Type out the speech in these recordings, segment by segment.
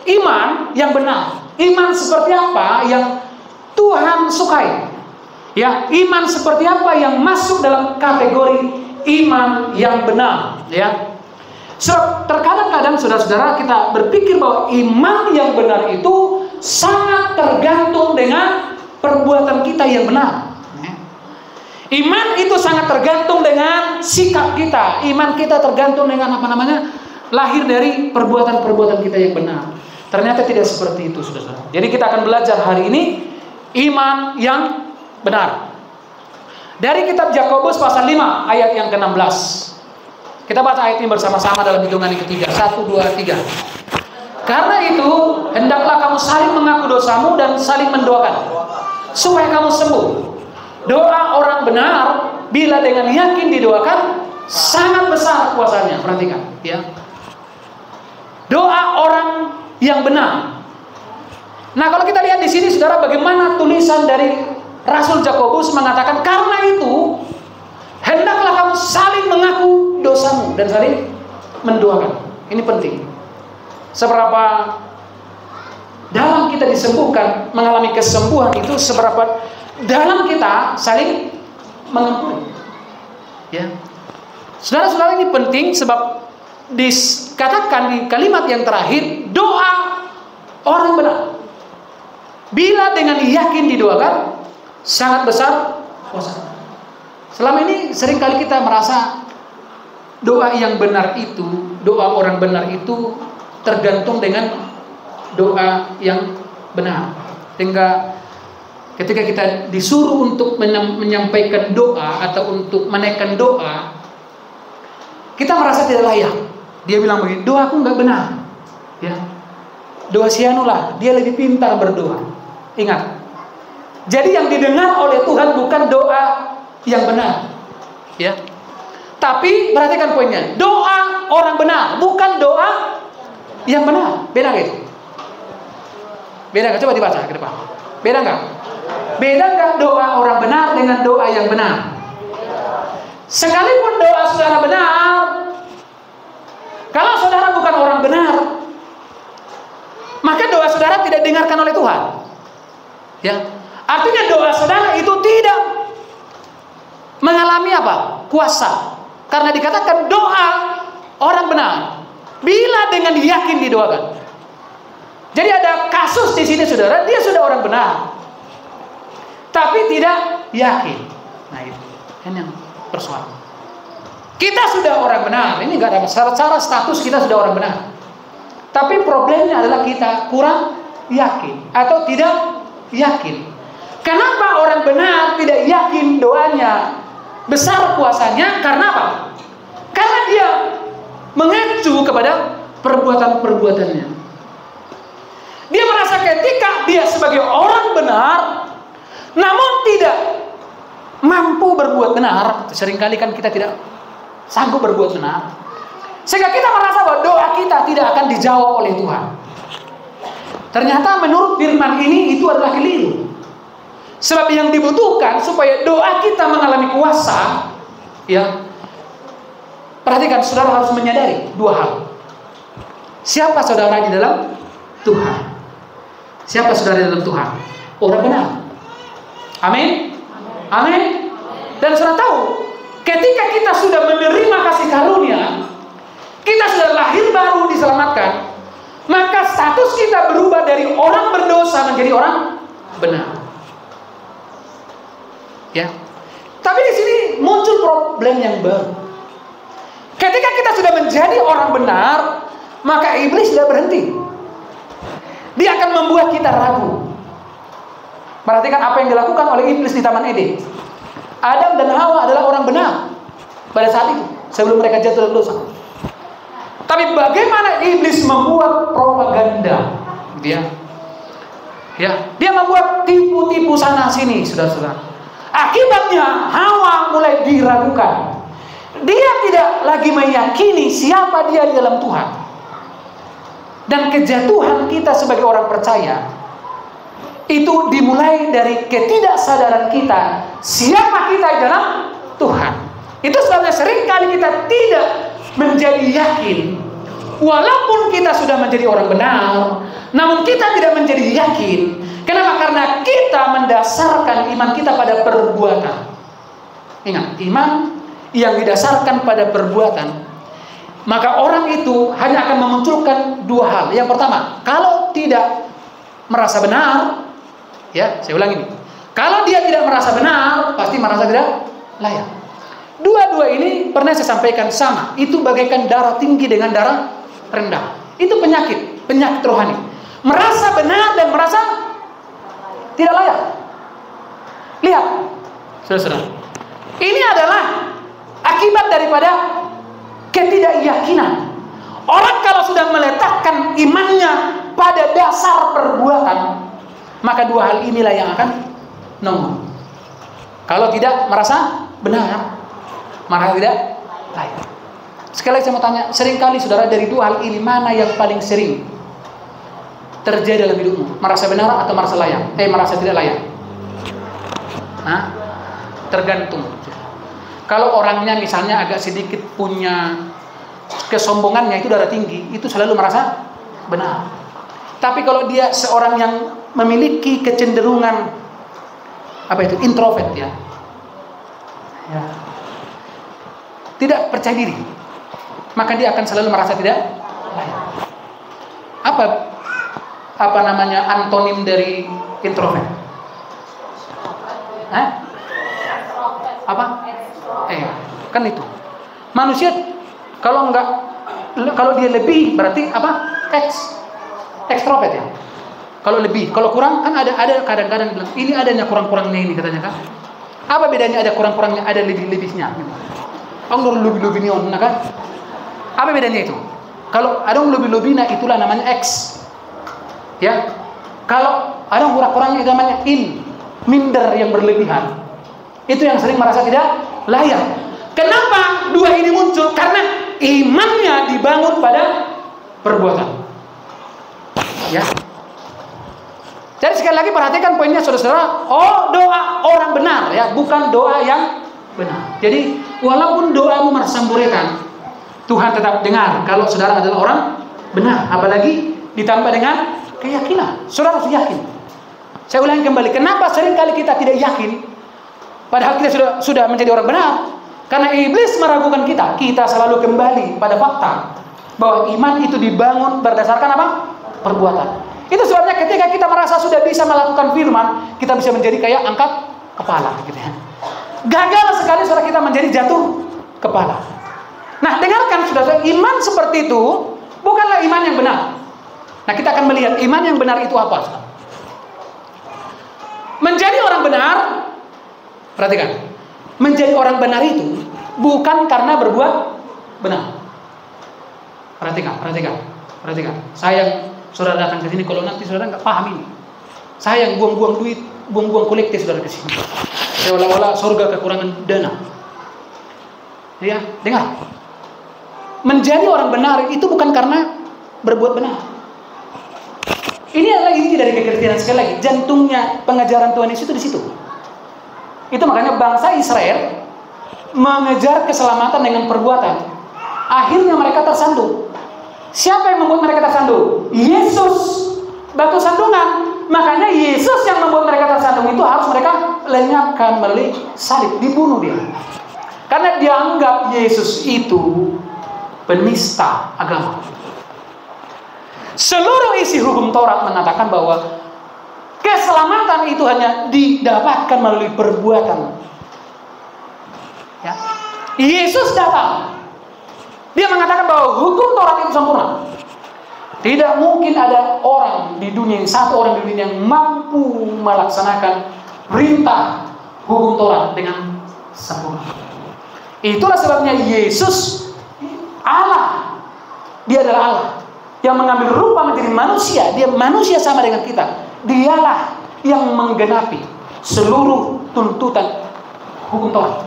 iman yang benar. Iman seperti apa yang Tuhan sukai? Ya, iman seperti apa yang masuk dalam kategori iman yang benar? Ya, terkadang-kadang saudara-saudara kita berpikir bahwa iman yang benar itu sangat tergantung dengan perbuatan kita yang benar. Iman itu sangat tergantung dengan sikap kita. Iman kita tergantung dengan lahir dari perbuatan-perbuatan kita yang benar. Ternyata tidak seperti itu, saudara. Jadi kita akan belajar hari ini iman yang benar. Dari kitab Yakobus pasal 5 ayat yang ke-16. Kita baca ayat ini bersama-sama dalam hitungan yang ketiga. 1, 2, 3. Karena itu hendaklah kamu saling mengaku dosamu dan saling mendoakan supaya kamu sembuh. Doa orang benar bila dengan yakin didoakan sangat besar kuasanya. Perhatikan, ya. Doa orang yang benar. Nah, kalau kita lihat di sini, saudara, bagaimana tulisan dari Rasul Yakobus mengatakan, karena itu hendaklah kamu saling mengaku dosamu dan saling mendoakan. Ini penting. Seberapa dalam kita disembuhkan, mengalami kesembuhan itu, seberapa dalam kita saling mengampuni. Ya. Saudara-saudara, ini penting sebab dikatakan di kalimat yang terakhir, doa orang benar bila dengan yakin didoakan sangat besar kuasa. Selama ini seringkali kita merasa doa yang benar itu, doa orang benar itu tergantung dengan doa yang benar. Sehingga ketika kita disuruh untuk menyampaikan doa atau untuk menaikkan doa, kita merasa tidak layak. Dia bilang begini, doaku nggak benar. Ya, doa si anu lah, dia lebih pintar berdoa. Ingat, jadi yang didengar oleh Tuhan bukan doa yang benar. Ya, tapi perhatikan poinnya, doa orang benar bukan doa yang benar. Beda nggak itu? Beda nggak? Coba dibaca ke depan. Beda nggak? Beda nggak doa orang benar dengan doa yang benar? Sekalipun doa saudara benar, kalau saudara bukan orang benar, maka doa saudara tidak didengarkan oleh Tuhan. Ya, artinya doa saudara itu tidak mengalami apa? Kuasa. Karena dikatakan doa orang benar bila dengan yakin didoakan. Jadi ada kasus di sini, saudara, dia sudah orang benar, tapi tidak yakin. Nah, itu yang persoalan. Kita sudah orang benar, ini nggak ada masalah. Secara status kita sudah orang benar, tapi problemnya adalah kita kurang yakin atau tidak yakin. Kenapa orang benar tidak yakin doanya besar kuasanya? Karena apa? Karena dia mengacu kepada perbuatan-perbuatannya. Dia merasa ketika dia sebagai orang benar, namun tidak mampu berbuat benar. Seringkali kan kita tidak sanggup berbuat benar, sehingga kita merasa bahwa doa kita tidak akan dijawab oleh Tuhan. Ternyata menurut firman ini itu adalah keliru. Sebab yang dibutuhkan supaya doa kita mengalami kuasa, ya, perhatikan, saudara harus menyadari dua hal. Siapa saudara di dalam Tuhan? Siapa saudara di dalam Tuhan? Orang benar. Amin. Amin. Dan saudara tahu, ketika kita sudah menerima kasih karunia, kita sudah lahir baru diselamatkan, maka status kita berubah dari orang berdosa menjadi orang benar. Ya. Tapi di sini muncul problem yang baru. Ketika kita sudah menjadi orang benar, maka iblis tidak berhenti. Dia akan membuat kita ragu. Perhatikan apa yang dilakukan oleh iblis di Taman Eden. Adam dan Hawa adalah orang benar pada saat itu, sebelum mereka jatuh dalam dosa. Tapi bagaimana iblis membuat propaganda? Dia membuat tipu-tipu sana sini, saudara-saudara. Akibatnya Hawa mulai diragukan. Dia tidak lagi meyakini siapa dia di dalam Tuhan. Dan kejatuhan kita sebagai orang percaya itu dimulai dari ketidaksadaran kita siapa kita di dalam Tuhan. Itu sebabnya seringkali kita tidak menjadi yakin Walaupun kita sudah menjadi orang benar, namun kita tidak menjadi yakin. Kenapa? Karena kita mendasarkan iman kita pada perbuatan. Ingat, iman yang didasarkan pada perbuatan, maka orang itu hanya akan memunculkan dua hal. Yang pertama, kalau tidak merasa benar, ya, saya ulangi ini. Kalau dia tidak merasa benar, pasti merasa tidak layak. Dua-dua ini pernah saya sampaikan sama. Itu bagaikan darah tinggi dengan darah rendah. Itu penyakit rohani. Merasa benar dan merasa tidak layak. Lihat, saudara-saudara. Ini adalah akibat daripada ketidakyakinan. Orang kalau sudah meletakkan imannya pada dasar perbuatan, maka dua hal inilah yang akan nongol. Kalau tidak merasa benar, maka tidak layak. Sekali lagi saya mau tanya, seringkali saudara dari dua hal ini mana yang paling sering terjadi dalam hidupmu? Merasa benar atau merasa layak? Merasa tidak layak? Tergantung. Kalau orangnya misalnya agak sedikit punya kesombongannya, itu darah tinggi, itu selalu merasa benar. Tapi kalau dia seorang yang memiliki kecenderungan introvert, ya, tidak percaya diri, maka dia akan selalu merasa tidak layak. Apa namanya antonim dari introvert? Kan itu. Manusia kalau dia lebih berarti ekstrovert, ya. Kalau lebih, kalau kurang kan ada kadang-kadang bilang ini adanya kurang-kurangnya ini katanya kan. Apa bedanya ada kurang-kurangnya, ada lebih-lebihnya? Orang lebih-lebihnya kan? Apa bedanya itu? Kalau ada lebih-lebihnya itulah namanya X. Ya. Kalau ada kurang-kurangnya itu namanya minder yang berlebihan. Itu yang sering merasa tidak layak. Kenapa dua ini muncul? Karena imannya dibangun pada perbuatan. Ya. Jadi sekali lagi perhatikan poinnya saudara-saudara. Doa orang benar, ya, bukan doa yang benar. Jadi walaupun doamu mersamburekan, Tuhan tetap dengar kalau saudara adalah orang benar. Apalagi ditambah dengan keyakinan. Saudara harus yakin. Saya ulangi kembali, kenapa seringkali kita tidak yakin padahal kita sudah menjadi orang benar? Karena iblis meragukan kita. Kita selalu kembali pada fakta bahwa iman itu dibangun berdasarkan apa? Perbuatan. Itu sebabnya ketika kita merasa sudah bisa melakukan firman, kita bisa menjadi kayak angkat kepala, gitu ya. Gagal sekali saudara kita menjadi jatuh kepala. Nah, dengarkan saudara, iman seperti itu bukanlah iman yang benar. Nah, kita akan melihat iman yang benar itu apa, saudara. Menjadi orang benar, perhatikan. Menjadi orang benar itu bukan karena berbuat benar. Perhatikan. Saya saudara datang ke sini, kalau nanti saudara nggak paham ini, saya yang buang-buang duit, buang-buang kolektif saudara ke sini. Seolah-olah surga kekurangan dana. Ya, dengar. Menjadi orang benar itu bukan karena berbuat benar. Ini adalah inti dari kekristenan. Sekali lagi, jantungnya pengajaran Tuhan Yesus itu di situ. Itu makanya bangsa Israel mengejar keselamatan dengan perbuatan. Akhirnya mereka tersandung. Siapa yang membuat mereka tersandung? Yesus, batu sandungan. Makanya Yesus yang membuat mereka tersandung itu harus mereka lenyapkan melalui salib, dibunuh dia. Karena dianggap Yesus itu penista agama. Seluruh isi hukum Taurat mengatakan bahwa keselamatan itu hanya didapatkan melalui perbuatan. Ya. Yesus datang. Dia mengatakan bahwa hukum Taurat itu sempurna. Tidak mungkin ada orang di dunia, satu orang di dunia yang mampu melaksanakan perintah hukum Taurat dengan sempurna. Itulah sebabnya Yesus Allah. Dia adalah Allah yang mengambil rupa menjadi manusia. Dia manusia sama dengan kita. Dialah yang menggenapi seluruh tuntutan hukum Taurat.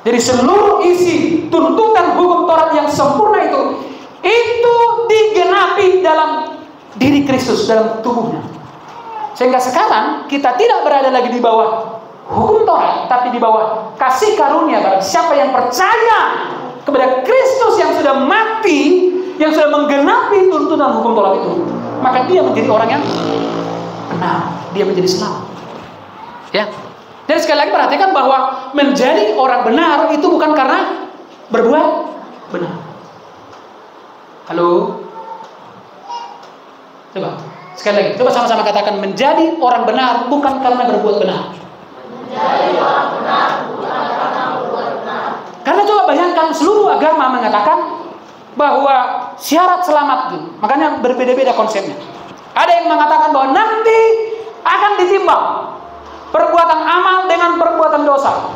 Jadi seluruh isi tuntutan hukum Taurat yang sempurna itu digenapi dalam diri Kristus, dalam tubuhnya. Sehingga sekarang kita tidak berada lagi di bawah hukum Taurat, tapi di bawah kasih karunia. Siapa yang percaya kepada Kristus yang sudah mati, yang sudah menggenapi tuntunan hukum Taurat itu, maka dia menjadi orang yang benar, dia menjadi selamat. Ya. Dan sekali lagi perhatikan bahwa menjadi orang benar itu bukan karena berbuat benar. Halo? Coba, sekali lagi, coba sama-sama katakan, menjadi orang benar bukan karena berbuat benar. Menjadi orang benar bukan karena berbuat benar. Karena coba bayangkan, seluruh agama mengatakan bahwa syarat selamat itu, makanya berbeda-beda konsepnya. Ada yang mengatakan bahwa nanti akan ditimbang perbuatan amal dengan perbuatan dosa.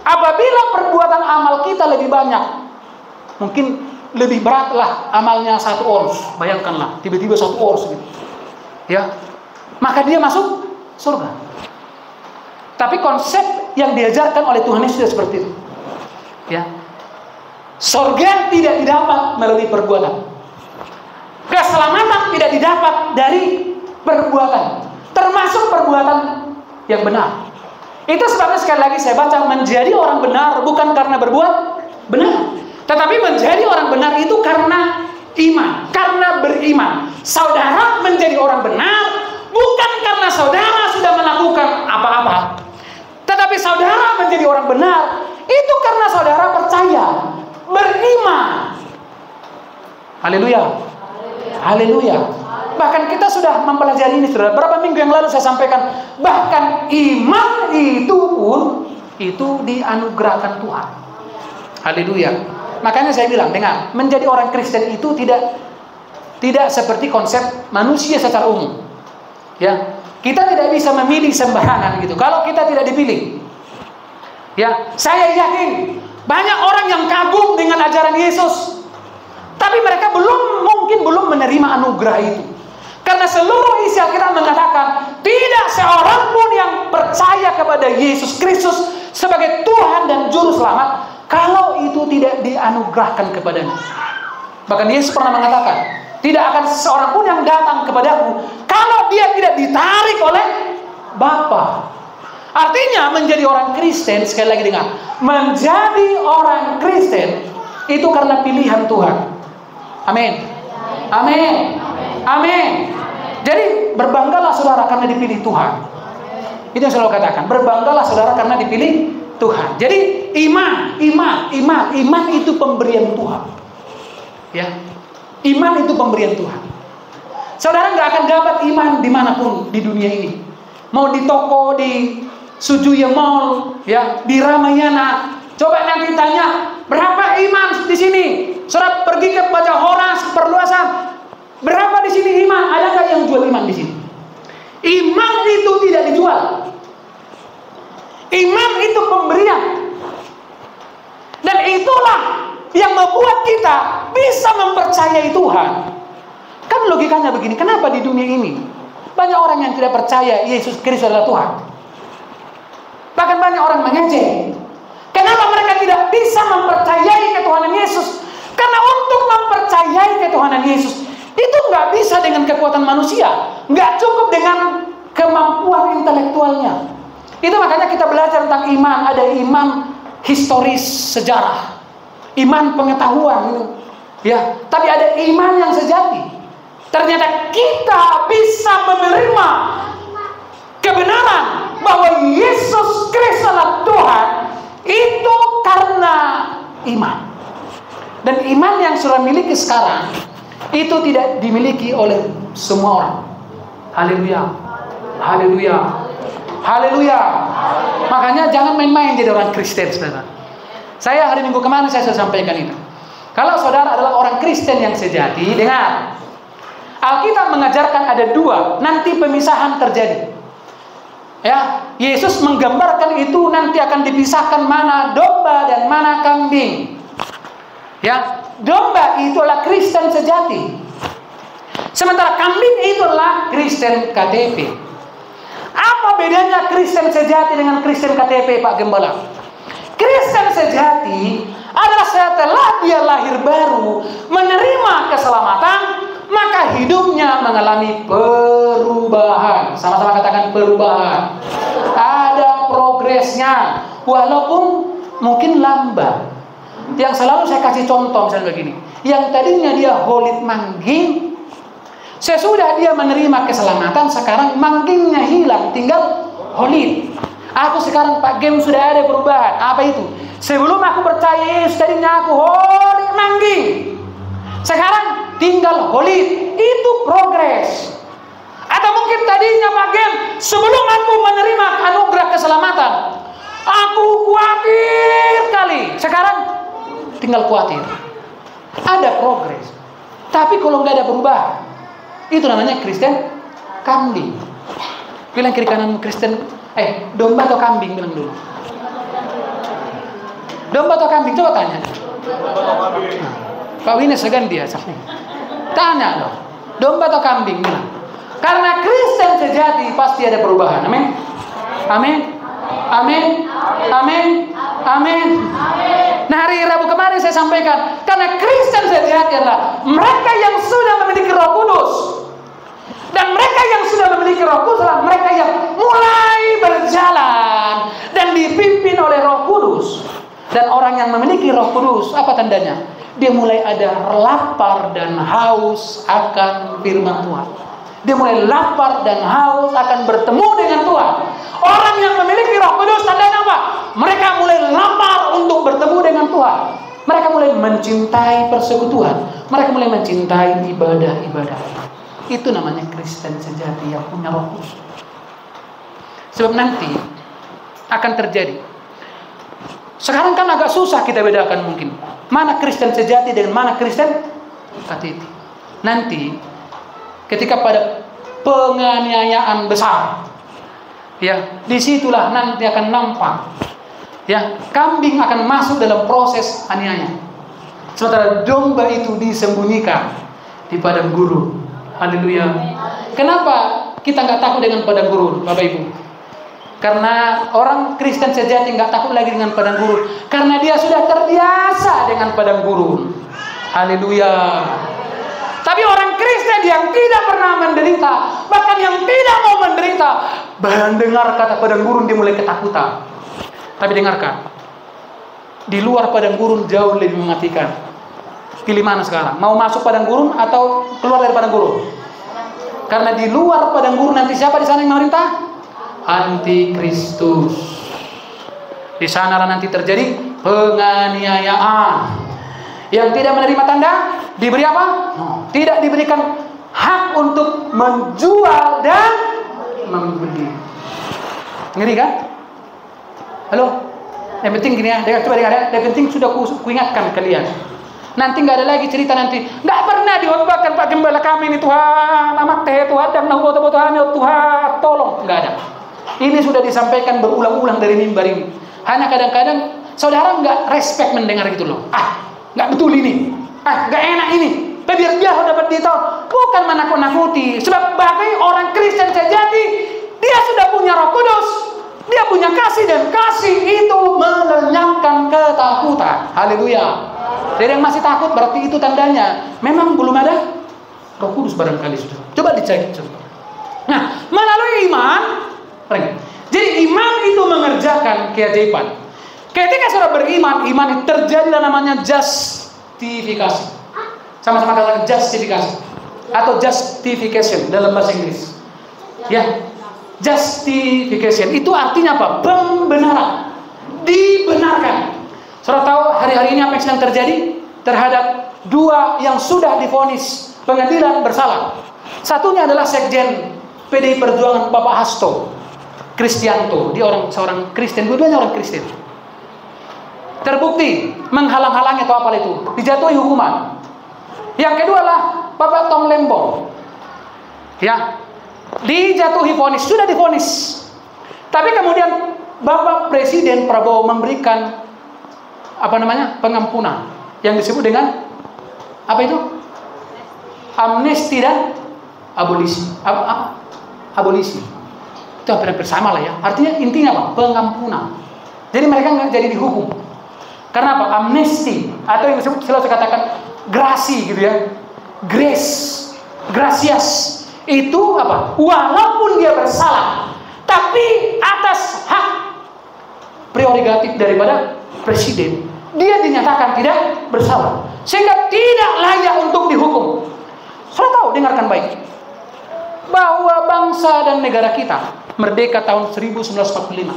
Apabila perbuatan amal kita lebih banyak, mungkin lebih beratlah amalnya 1 ons. Bayangkanlah, tiba-tiba 1 ons gitu. Ya. Maka dia masuk surga. Tapi konsep yang diajarkan oleh Tuhan Yesus sudah seperti itu. Ya. Surga tidak didapat melalui perbuatan. Keselamatan tidak didapat dari perbuatan, termasuk perbuatan yang benar. Itu sebabnya sekali lagi saya baca, menjadi orang benar bukan karena berbuat benar, tetapi menjadi orang benar itu karena iman, karena beriman. Saudara menjadi orang benar bukan karena saudara sudah melakukan apa-apa, tetapi saudara menjadi orang benar itu karena saudara percaya, beriman. Haleluya. Haleluya. Bahkan kita sudah mempelajari ini, saudara. Berapa minggu yang lalu saya sampaikan, bahkan iman itu pun itu dianugerahkan Tuhan. Haleluya. Makanya saya bilang, dengar, menjadi orang Kristen itu tidak seperti konsep manusia secara umum. Ya, kita tidak bisa memilih sembarangan gitu. Kalau kita tidak dipilih, ya, saya yakin banyak orang yang kagum dengan ajaran Yesus, tapi mereka mungkin belum menerima anugerah itu. Karena seluruh isi Alkitab mengatakan tidak seorang pun yang percaya kepada Yesus Kristus sebagai Tuhan dan Juru Selamat kalau itu tidak dianugerahkan kepadanya. Bahkan Yesus pernah mengatakan, tidak akan seorang pun yang datang kepadaku kalau dia tidak ditarik oleh Bapa. Artinya menjadi orang Kristen, sekali lagi dengar, menjadi orang Kristen itu karena pilihan Tuhan. Amin. Amin. Amin. Jadi berbanggalah saudara karena dipilih Tuhan. Itu yang selalu katakan, berbanggalah saudara karena dipilih Tuhan. Jadi iman itu pemberian Tuhan. Ya, iman itu pemberian Tuhan. Saudara nggak akan dapat iman dimanapun di dunia ini. Mau di toko, di Sujuya Mall, ya, di Ramayana. Coba nanti tanya, berapa iman di sini? Saudara pergi ke Baca Horas, Perluasan, berapa di sini iman? Ada nggak yang jual iman di sini? Iman itu tidak dijual. Iman itu pemberian. Dan itulah yang membuat kita bisa mempercayai Tuhan. Kan logikanya begini, kenapa di dunia ini banyak orang yang tidak percaya Yesus Kristus adalah Tuhan? Bahkan banyak orang mengejek. Kenapa mereka tidak bisa mempercayai ketuhanan Yesus? Karena untuk mempercayai ketuhanan Yesus itu nggak bisa dengan kekuatan manusia, nggak cukup dengan kemampuan intelektualnya. Itu makanya kita belajar tentang iman. Ada iman historis sejarah, iman pengetahuan, ya. Tapi ada iman yang sejati. Ternyata kita bisa menerima kebenaran bahwa Yesus Kristus adalah Tuhan itu karena iman. Dan iman yang sudah miliki sekarang itu tidak dimiliki oleh semua orang. Haleluya. Haleluya. Haleluya. Makanya jangan main-main jadi orang Kristen, saudara. Saya hari Minggu kemarin saya sudah sampaikan itu. Kalau saudara adalah orang Kristen yang sejati, dengar, Alkitab mengajarkan ada dua, nanti pemisahan terjadi. Ya, Yesus menggambarkan itu nanti akan dipisahkan mana domba dan mana kambing. Ya, domba itulah Kristen sejati. Sementara kambing itulah Kristen KTP. Apa bedanya Kristen sejati dengan Kristen KTP, Pak Gembala? Kristen sejati adalah setelah dia lahir baru, menerima keselamatan, maka hidupnya mengalami perubahan. Sama-sama katakan perubahan. Ada progresnya, walaupun mungkin lambat, Yang selalu saya kasih contoh misalnya begini. Yang tadinya dia holit mangging, sesudah dia menerima keselamatan, sekarang manggingnya hilang, tinggal holit. Aku sekarang Pak Gem sudah ada perubahan. Apa itu? Sebelum aku percaya Yesus, tadinya aku holit mangging, sekarang tinggal holit. Itu progres. Atau mungkin tadinya Pak Gem, sebelum aku menerima anugerah keselamatan, aku khawatir kali, sekarang tinggal khawatir. Ada progres. Tapi kalau nggak ada perubahan, itu namanya Kristen kambing. Bilang kiri kanan Kristen, domba atau kambing, bilang dulu. Domba atau kambing, coba tanya. Pak Wines segan dia, tanya dong. Domba atau kambing, bilang. Karena Kristen sejati pasti ada perubahan. Amin. Amin. Amin. Amin. Amin. Nah, hari Rabu kemarin saya sampaikan, karena Kristen sejati adalah mereka yang sudah memiliki Roh Kudus. Dan mereka yang sudah memiliki Roh Kudus adalah mereka yang mulai berjalan dan dipimpin oleh Roh Kudus. Dan orang yang memiliki Roh Kudus, apa tandanya? Dia mulai ada lapar dan haus akan firman Tuhan. Dia mulai lapar dan haus akan bertemu dengan Tuhan. Orang yang memiliki Roh Kudus tandanya apa? Mereka mulai lapar untuk bertemu dengan Tuhan. Mereka mulai mencintai persekutuan. Mereka mulai mencintai ibadah-ibadah. Itu namanya Kristen sejati yang punya Roh Kudus. Sebab nanti akan terjadi. Sekarang kan agak susah kita bedakan mungkin. Mana Kristen sejati dengan mana Kristen katiti. Nanti ketika pada penganiayaan besar, ya, disitulah nanti akan nampak, ya, kambing akan masuk dalam proses aniaya. Sementara domba itu disembunyikan di padang gurun. Haleluya. Kenapa kita nggak takut dengan padang gurun, Bapak Ibu? Karena orang Kristen sejati nggak takut lagi dengan padang gurun, karena dia sudah terbiasa dengan padang gurun. Haleluya. Tapi orang Kristen yang tidak pernah menderita, bahkan yang tidak mau menderita, mendengar kata padang gurun dia mulai ketakutan. Tapi dengarkan, di luar padang gurun jauh lebih mematikan. Pilih mana sekarang? Mau masuk padang gurun atau keluar dari padang gurun? Karena di luar padang gurun nanti siapa di sana yang memerintah? Antikristus. Di sanalah nanti terjadi penganiayaan. Yang tidak menerima tanda diberi apa? Tidak diberikan hak untuk menjual dan membeli. Ngeri kan? Halo? Yang penting gini ya, coba dengar ya. Yang penting sudah kuingatkan kalian. Nanti nggak ada lagi cerita nanti. Nggak pernah dikhotbahkan Pak Gembala kami ini Tuhan, amat teh Tuhan dan nahu Tuhan, Tuhan tolong. Nggak ada. Ini sudah disampaikan berulang-ulang dari mimbar ini. Hanya kadang-kadang saudara nggak respect mendengar gitu loh. Nggak betul ini. Nggak enak ini. Biar dia dapat ditahu. Bukan menakut-nakuti. Sebab bagi orang Kristen sejati, dia sudah punya Roh Kudus. Dia punya kasih, dan kasih itu melenyapkan ketakutan. Haleluya. Jadi yang masih takut berarti itu tandanya memang belum ada Roh Kudus barangkali sudah. Coba dicek. Nah, melalui iman. Jadi iman itu mengerjakan keajaiban. Ketika saudara beriman, iman itu terjadilah namanya justifikasi. Sama-sama katakan justifikasi atau justification dalam bahasa Inggris. Ya, justification itu artinya apa? Pembenaran, dibenarkan. Saudara tahu hari-hari ini apa yang sedang terjadi terhadap dua yang sudah divonis pengadilan bersalah. Satunya adalah Sekjen PDI Perjuangan Bapak Hasto Kristianto. Dia seorang Kristen, dua-duanya orang Kristen. Terbukti menghalang-halangi atau apa itu, dijatuhi hukuman. Yang kedua adalah Bapak Tong Lembong, ya, dijatuhi vonis, sudah divonis. Tapi kemudian Bapak Presiden Prabowo memberikan pengampunan yang disebut dengan apa itu? Amnesti dan abolisi. Abolisi. Itu hampir sama lah ya. Artinya intinya apa? Pengampunan. Jadi mereka nggak jadi dihukum. Karena apa? Amnesti atau yang disebut selalu saya katakan grasi gitu ya. Grace, gracias itu apa? Walaupun dia bersalah, tapi atas hak prerogatif daripada presiden, dia dinyatakan tidak bersalah, sehingga tidak layak untuk dihukum. Saudara tahu, dengarkan baik, bahwa bangsa dan negara kita merdeka tahun 1945.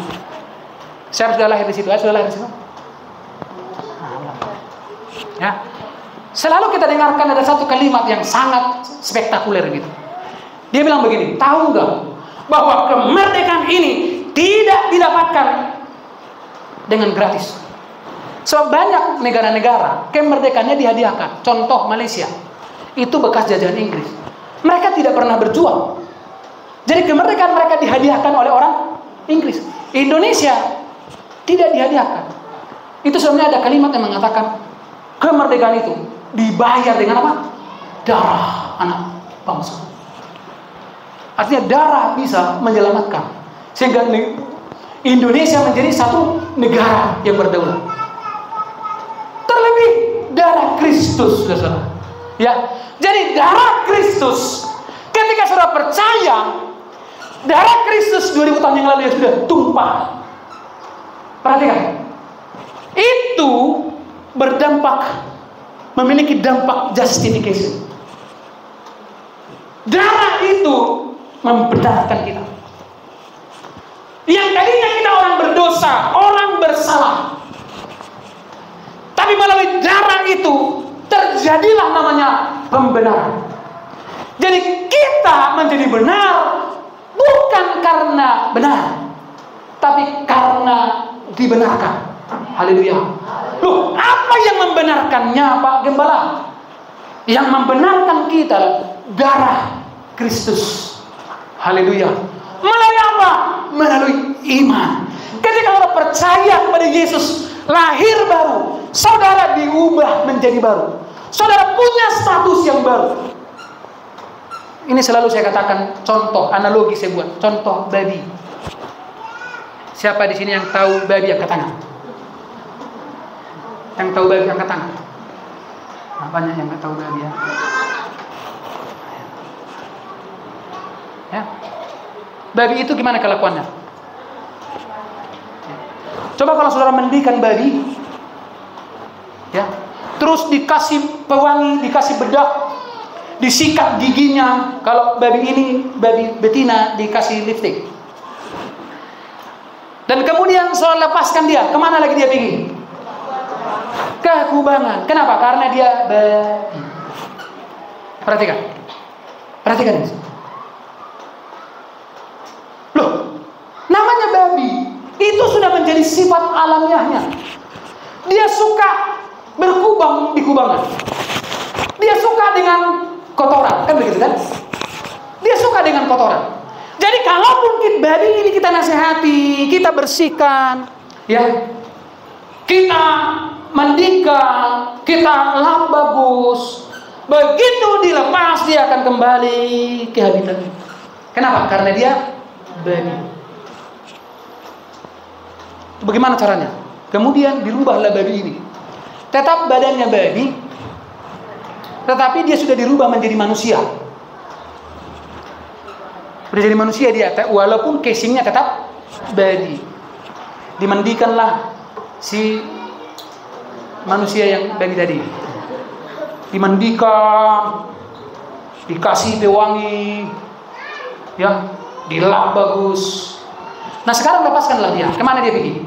Saya sudah lahir di situ, sudah lahir di situ. Ya. Selalu kita dengarkan ada satu kalimat yang sangat spektakuler gitu. Dia bilang begini, tahu nggak bahwa kemerdekaan ini tidak didapatkan dengan gratis. So banyak negara-negara kemerdekaannya dihadiahkan. Contoh Malaysia, itu bekas jajahan Inggris. Mereka tidak pernah berjuang. Jadi kemerdekaan mereka dihadiahkan oleh orang Inggris. Indonesia tidak dihadiahkan. Itu sebenarnya ada kalimat yang mengatakan kemerdekaan itu dibayar dengan apa? Darah anak bangsa. Artinya darah bisa menyelamatkan, sehingga Indonesia menjadi satu negara yang berdaulat. Terlebih darah Kristus, saudara. Ya, jadi darah Kristus. Ketika saudara percaya, darah Kristus 2000 tahun yang lalu yang sudah tumpah. Perhatikan, itu berdampak, memiliki dampak justification. Darah itu membenarkan kita. Yang tadinya kita orang berdosa, orang bersalah, tapi melalui darah itu terjadilah namanya pembenaran. Jadi kita menjadi benar bukan karena benar, tapi karena dibenarkan. Haleluya. Loh, apa yang membenarkannya, Pak Gembala? Yang membenarkan kita darah Kristus. Haleluya. Melalui apa? Melalui iman. Ketika saudara percaya kepada Yesus, lahir baru, saudara diubah menjadi baru. Saudara punya status yang baru. Ini selalu saya katakan contoh, analogi saya buat. Contoh babi. Siapa di sini yang tahu babi, angkat tangan? Yang tahu babi, angkat tangan. Nah, banyak yang nggak tahu babi ya. Ya. Babi itu gimana kelakuannya? Coba kalau saudara mandikan babi, ya, terus dikasih pewangi, dikasih bedak, disikat giginya. Kalau babi ini, babi betina, dikasih lipstick. Dan kemudian saudara lepaskan dia, kemana lagi dia pergi? Ke kubangan. Kenapa? Karena dia babi. Perhatikan, perhatikan ini. Loh, namanya babi itu sudah menjadi sifat alamiahnya. Dia suka berkubang di kubangan. Dia suka dengan kotoran, kan begitu kan? Dia suka dengan kotoran. Jadi kalaupun babi ini kita nasihati, kita bersihkan, ya, kita mandikan, kita lap bagus, begitu dilepas dia akan kembali ke habitatnya. Kenapa? Karena dia babi. Bagaimana caranya? Kemudian dirubahlah babi ini. Tetap badannya babi, tetapi dia sudah dirubah menjadi manusia. Sudah jadi manusia dia, walaupun casingnya tetap babi. Dimandikanlah si manusia yang babi tadi. Dimandikan, dikasih pewangi, ya, dilap bagus. Nah sekarang lepaskanlah dia. Kemana dia pergi?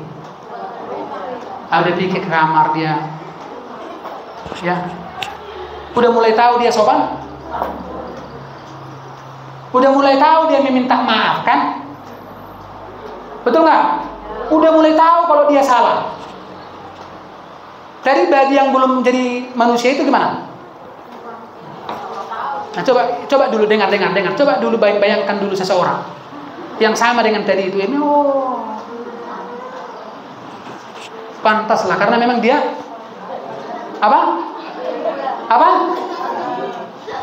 Dia pergi ke kamar dia. Ya, udah mulai tahu dia sopan. Udah mulai tahu dia meminta maaf kan? Betul nggak? Udah mulai tahu kalau dia salah. Dari babi yang belum jadi manusia itu gimana? Nah coba dulu dengar. Coba dulu bayangkan dulu seseorang yang sama dengan tadi itu. Ini pantaslah, karena memang dia apa?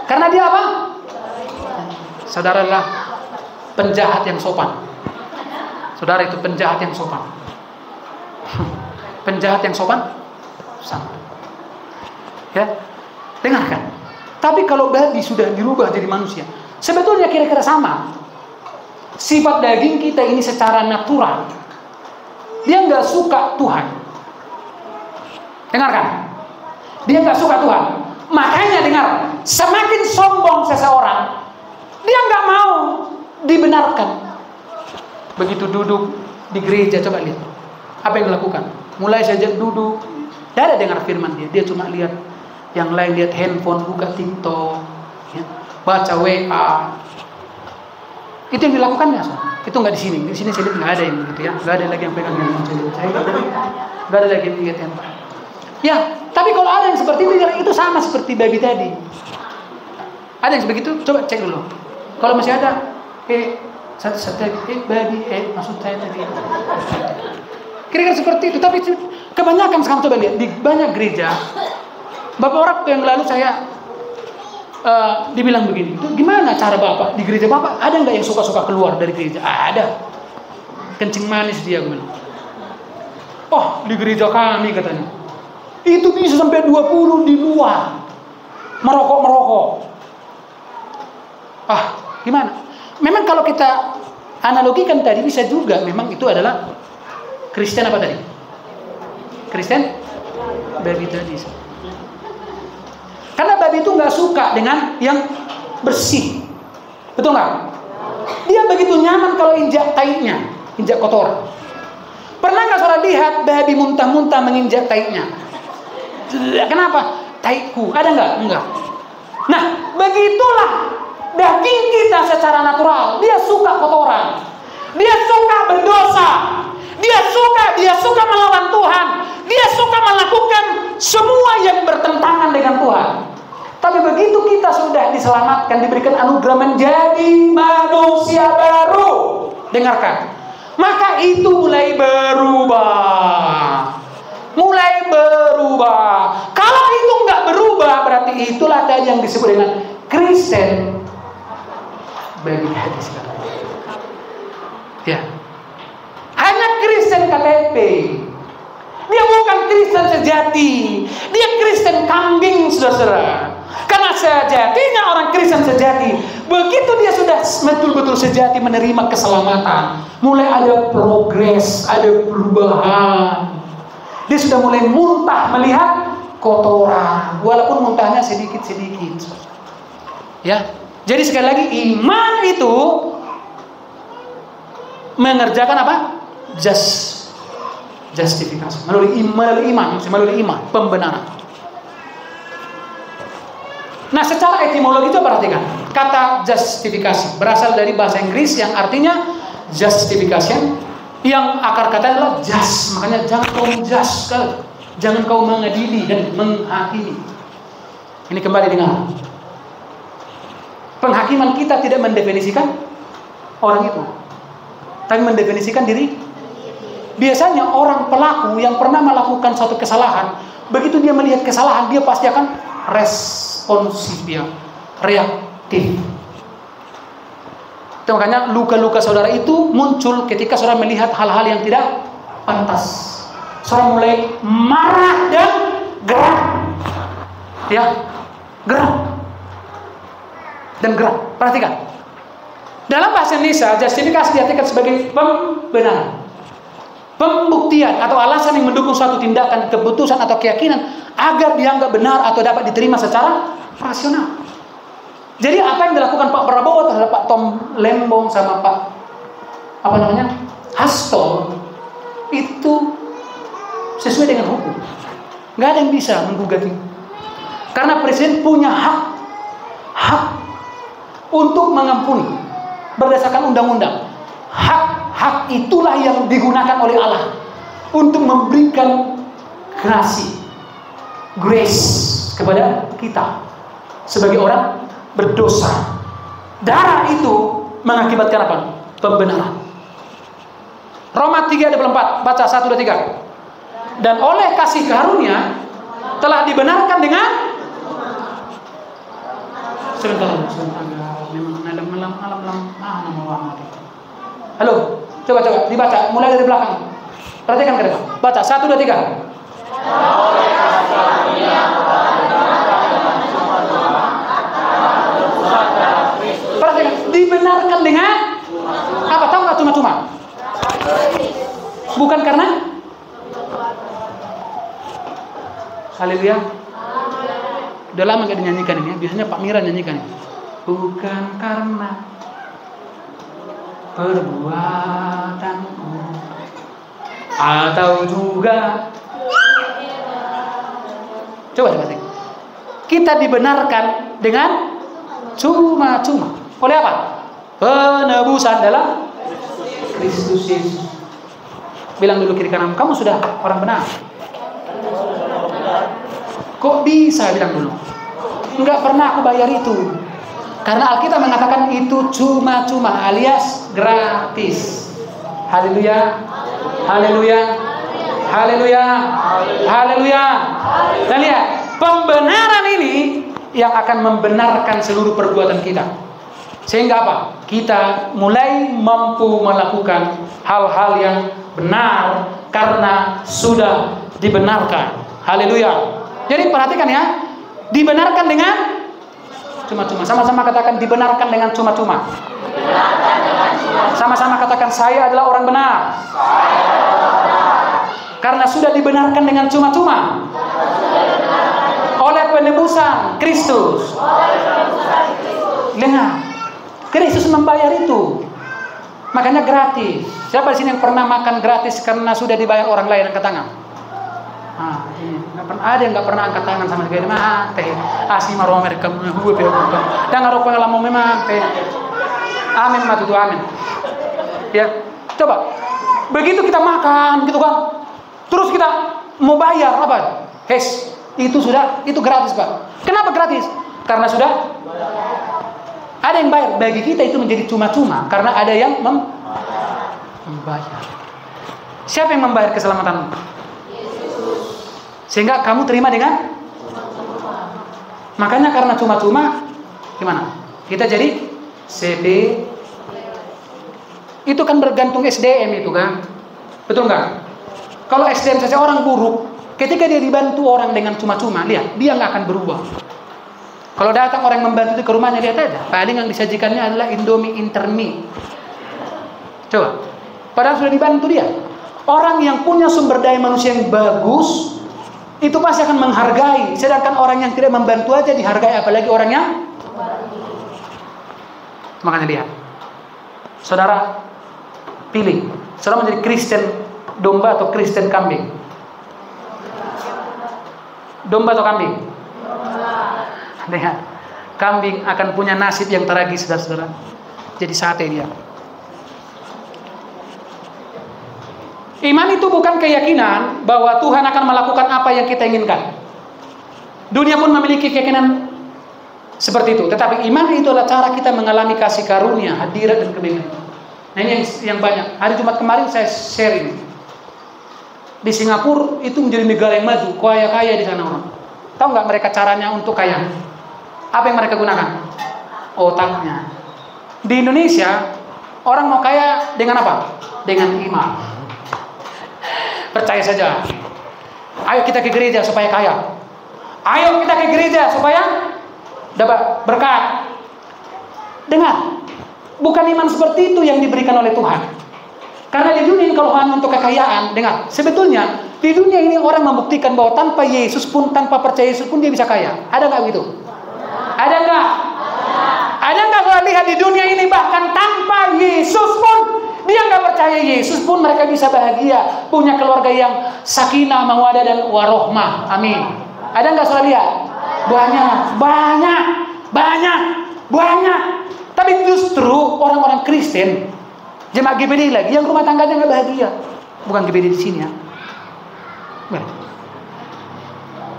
Karena dia apa? Saudaralah penjahat yang sopan. Saudara itu penjahat yang sopan. Penjahat yang sopan sama. Ya, dengarkan. Tapi kalau babi sudah dirubah jadi manusia, sebetulnya kira-kira sama. Sifat daging kita ini secara natural, dia nggak suka Tuhan. Dengarkan. Dia nggak suka Tuhan. Makanya dengar, semakin sombong seseorang, dia nggak mau dibenarkan. Begitu duduk di gereja, coba lihat apa yang dilakukan. Mulai sejak duduk, tidak ada dengar firman dia. Dia cuma lihat yang lain, lihat handphone, buka TikTok, ya, baca WA. Itu yang dilakukannya. Itu nggak di sini. Di sini saya lihat nggak ada yang begitu ya. Nggak ada lagi yang pegang handphone. Nggak ada lagi yang lihat handphone. Ya, tapi kalau ada yang seperti itu sama seperti babi tadi. Ada yang begitu, coba cek dulu. Kalau masih ada, babi, maksud saya tadi. Kira-kira seperti itu. Tapi kebanyakan sekarang coba lihat di banyak gereja. Beberapa orang yang lalu saya dibilang begini, itu gimana cara Bapak di gereja Bapak? Ada nggak yang suka-suka keluar dari gereja? Ada. Kencing manis dia bilang. Oh, di gereja kami katanya. Itu bisa sampai 20 di luar. Merokok. Gimana? Memang kalau kita analogikan tadi bisa juga memang itu adalah Kristen apa tadi? Kristen babi tadi. Karena babi itu nggak suka dengan yang bersih. Betul nggak? Dia begitu nyaman kalau injak taiknya, injak kotoran. Pernah nggak saudara lihat babi muntah-muntah menginjak taiknya? Kenapa? Taikku. Ada nggak? Enggak. Nah, begitulah daging kita secara natural. Dia suka kotoran. Dia suka berdosa. Dia suka melawan Tuhan. Dia suka melakukan semua yang bertentangan dengan Tuhan. Tapi begitu kita sudah diselamatkan, diberikan anugerah menjadi manusia baru, dengarkan, maka itu mulai berubah. Kalau itu nggak berubah, berarti itulah tadi yang disebut dengan Kristen babi hati sekarang. Ya, hanya Kristen KTP. Dia bukan Kristen sejati. Dia Kristen kambing, saudara. Karena sejatinya orang Kristen sejati, begitu dia sudah betul-betul sejati menerima keselamatan, mulai ada progres, ada perubahan. Dia sudah mulai muntah melihat kotoran, walaupun muntahnya sedikit-sedikit. Ya, jadi sekali lagi iman itu mengerjakan apa? Justifikasi melalui iman, pembenaran. Nah, secara etimologi itu perhatikan, kata justifikasi berasal dari bahasa Inggris yang artinya justification, yang akar kata adalah just. Makanya jangan kau menjudge, jangan kau mengadili dan menghakimi. Ini kembali dengan penghakiman kita tidak mendefinisikan orang itu, tapi mendefinisikan diri. Biasanya orang pelaku yang pernah melakukan suatu kesalahan, begitu dia melihat kesalahan, dia pasti akan responsif, dia reaktif. Itu makanya luka-luka saudara itu muncul ketika saudara melihat hal-hal yang tidak pantas. Saudara mulai marah dan gerak. Ya, gerak. Dan gerak. Perhatikan. Dalam bahasa Indonesia, justifikasi diartikan sebagai pembenaran, pembuktian atau alasan yang mendukung suatu tindakan, keputusan atau keyakinan agar dianggap benar atau dapat diterima secara rasional. Jadi apa yang dilakukan Pak Prabowo terhadap Pak Tom Lembong sama Pak Hasto itu sesuai dengan hukum. Nggak ada yang bisa menggugat itu. Karena presiden punya hak untuk mengampuni berdasarkan undang-undang. Hak itulah yang digunakan oleh Allah untuk memberikan grace kepada kita sebagai orang berdosa. Darah itu mengakibatkan apa? Pembenaran. Roma 3:24, baca 1, 2, 3. Dan oleh kasih karunia telah dibenarkan dengan sebentar. Halo, coba dibaca mulai dari belakang. Perhatikan ke depan. Baca 1, 2, 3. Oleh kasih karunia dibenarkan dengan apa? Tahu nggak? Cuma-cuma. Bukan karena Haleluya. Udah lama gak dinyanyikan ini ya. Biasanya Pak Mira nyanyikan. Bukan karena perbuatanku atau juga coba. Kita dibenarkan dengan cuma-cuma. Oleh apa? Penebusan dalam Kristus Yesus. Bilang dulu kiri kanan, kamu sudah orang benar. Kok bisa? Bilang dulu. Enggak pernah aku bayar itu. Karena Alkitab mengatakan itu cuma-cuma alias gratis. Haleluya. Haleluya. Haleluya. Haleluya. Dan lihat, pembenaran ini yang akan membenarkan seluruh perbuatan kita. Sehingga apa? Kita mulai mampu melakukan hal-hal yang benar karena sudah dibenarkan. Haleluya. Jadi perhatikan ya, dibenarkan dengan cuma-cuma. Sama-sama katakan dibenarkan dengan cuma-cuma. Sama-sama katakan saya adalah orang benar. Karena sudah dibenarkan dengan cuma-cuma oleh penebusan Kristus. Dengar, Kristus membayar itu. Makanya gratis. Siapa di sini yang pernah makan gratis karena sudah dibayar orang lain? Angkat tangan. Ada yang nggak pernah angkat tangan sama sekali. Teh asli marwah mereka gue berbuka. Dan ngaruh pengalaman memang teh. Amin matu tuh amin. Ya, coba. Begitu kita makan, gitu kan. Terus kita mau bayar apa? Itu gratis Pak. Kenapa gratis? Karena sudah ada yang bayar. Bagi kita itu menjadi cuma-cuma karena ada yang membayar. Siapa yang membayar keselamatanmu? Sehingga kamu terima dengan makanya karena cuma-cuma gimana? Kita jadi CB. Itu kan bergantung SDM itu kan. Betul nggak? Kalau SDM seseorang buruk, ketika dia dibantu orang dengan cuma-cuma, lihat, dia nggak akan berubah. Kalau datang orang membantu itu ke rumahnya, lihat aja. Paling yang disajikannya adalah Indomie Intermie. Coba. Padahal sudah dibantu dia. Orang yang punya sumber daya manusia yang bagus, itu pasti akan menghargai. Sedangkan orang yang tidak membantu aja dihargai, apalagi orang yang makanya lihat. Saudara pilih. Saudara menjadi Kristen domba atau Kristen kambing? Domba atau kambing? Lihat, kambing akan punya nasib yang tragis, saudara-saudara. Jadi sate dia. Iman itu bukan keyakinan bahwa Tuhan akan melakukan apa yang kita inginkan. Dunia pun memiliki keyakinan seperti itu. Tetapi iman itu adalah cara kita mengalami kasih karunia, hadirat dan kebenaran. Nah ini yang banyak. Hari Jumat kemarin saya sharing. Di Singapura itu menjadi negara yang maju, kaya-kaya di sana orang. Tahu nggak mereka caranya untuk kaya? Apa yang mereka gunakan? Otaknya. Di Indonesia orang mau kaya dengan apa? Dengan iman. Percaya saja. Ayo kita ke gereja supaya kaya. Ayo kita ke gereja supaya dapat berkat. Dengar, bukan iman seperti itu yang diberikan oleh Tuhan. Karena di dunia ini kalau hanya untuk kekayaan, dengar, sebetulnya di dunia ini orang membuktikan bahwa tanpa Yesus pun, tanpa percaya Yesus pun dia bisa kaya. Ada nggak begitu? Ada nggak? Ada nggak kalau lihat di dunia ini bahkan tanpa Yesus pun, dia nggak percaya Yesus pun mereka bisa bahagia, punya keluarga yang sakinah, mawaddah dan warohmah. Amin. Ada nggak saudara lihat? Banyak. Tapi justru orang-orang Kristen, jemaat GBD lagi, yang rumah tangganya nggak bahagia. Bukan GBD di sini ya.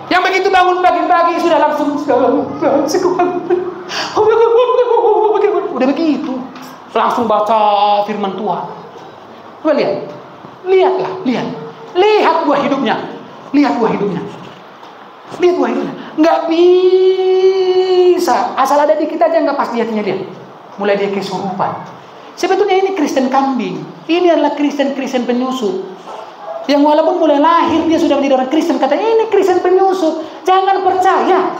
Yang begitu bangun pagi-pagi sudah langsung udah begitu, langsung baca firman Tuhan. Coba lihat buah hidupnya. Nggak bisa. Asal ada di kita aja nggak pasti hatinya dia. Mulai dia kesurupan. Sebetulnya ini Kristen kambing. Ini adalah Kristen penyusup. Yang walaupun mulai lahir dia sudah menjadi orang Kristen, kata ini Kristen penyusup. Jangan percaya.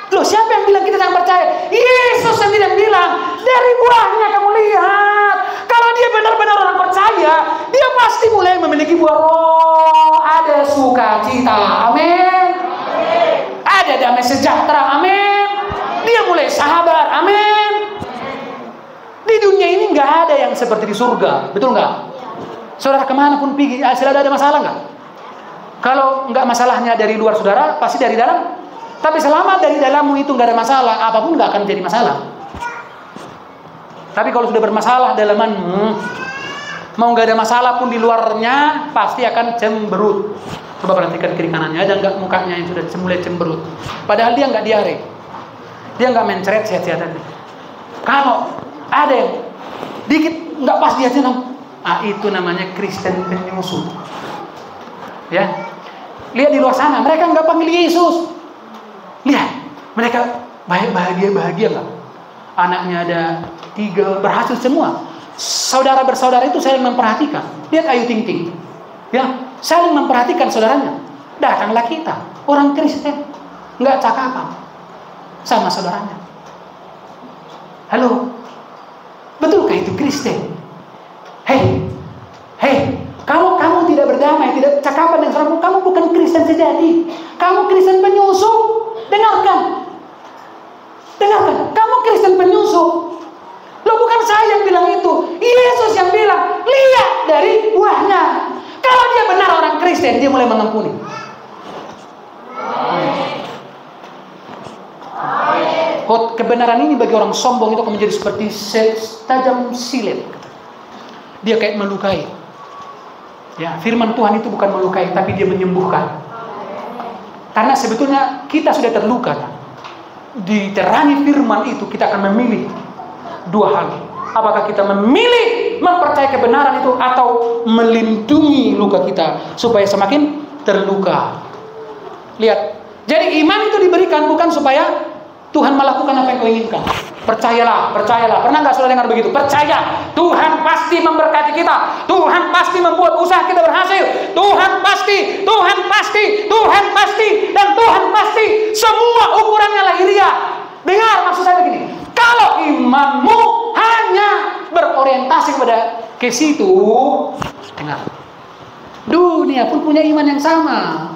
Loh, siapa yang bilang kita jangan percaya? Yesus yang tidak bilang. Dari buahnya kamu lihat. Kalau dia benar-benar orang percaya, dia pasti mulai memiliki buah roh. Ada sukacita. Amin. Di dunia ini nggak ada yang seperti di surga, betul nggak? Saudara kemanapun pergi, selalu ada masalah nggak? Kalau nggak masalahnya dari luar saudara, pasti dari dalam. Tapi selama dari dalammu itu nggak ada masalah, apapun nggak akan jadi masalah. Tapi kalau sudah bermasalah dalamanmu, mau nggak ada masalah pun di luarnya, pasti akan cemberut. Coba perhatikan kiri kanannya, ada nggak mukanya yang sudah mulai cemberut. Padahal dia nggak diare, dia nggak mencret sehat-sehat. Kalau ada yang dikit nggak pas dia senang, itu namanya Kristen penyusup. Ya, lihat di luar sana, mereka nggak panggil Yesus. Lihat, mereka bahagia nggak? Anaknya ada 3, berhasil semua. Saudara bersaudara itu saling memperhatikan. Lihat Ayu Ting Ting, ya, saling memperhatikan saudaranya. Datanglah kita, orang Kristen, nggak cakapan sama saudaranya. Halo, betulkah itu Kristen? Hei, kalau kamu tidak berdamai, tidak cakapan dengan saudaramu, kamu bukan Kristen sejati. Kamu Kristen penyusup. Dengarkan, kamu Kristen penyusup. Loh, bukan saya yang bilang itu, Yesus yang bilang. Lihat dari buahnya. Kalau dia benar orang Kristen, dia mulai mengampuni. Kebenaran ini bagi orang sombong itu akan menjadi seperti tajam silet. Dia kayak melukai. Ya, firman Tuhan itu bukan melukai, tapi dia menyembuhkan. Karena sebetulnya kita sudah terluka. Diterangi firman itu, kita akan memilih 2 hal. Apakah kita memilih mempercayai kebenaran itu, atau melindungi luka kita supaya semakin terluka. Lihat, jadi iman itu diberikan bukan supaya Tuhan melakukan apa yang kau inginkan. Percayalah. Pernah nggak saudara dengar begitu? Percaya, Tuhan pasti memberkati kita. Tuhan pasti membuat usaha kita berhasil. Tuhan pasti, dan Tuhan pasti. Semua ukurannya lahiriah. Dengar maksud saya begini. Kalau imanmu hanya berorientasi ke situ, dengar. Dunia pun punya iman yang sama.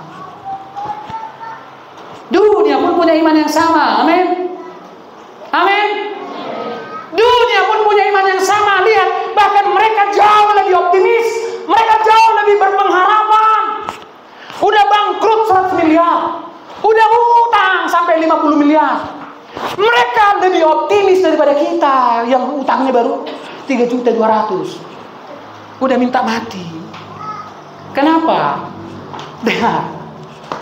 Amin. Dunia pun punya iman yang sama. Lihat, bahkan mereka jauh lebih optimis. Mereka jauh lebih berpengharapan. Udah bangkrut 100 miliar. Udah utang sampai 50 miliar. Mereka lebih optimis daripada kita yang utangnya baru 3.200.000. Udah minta mati. Kenapa? Dengar.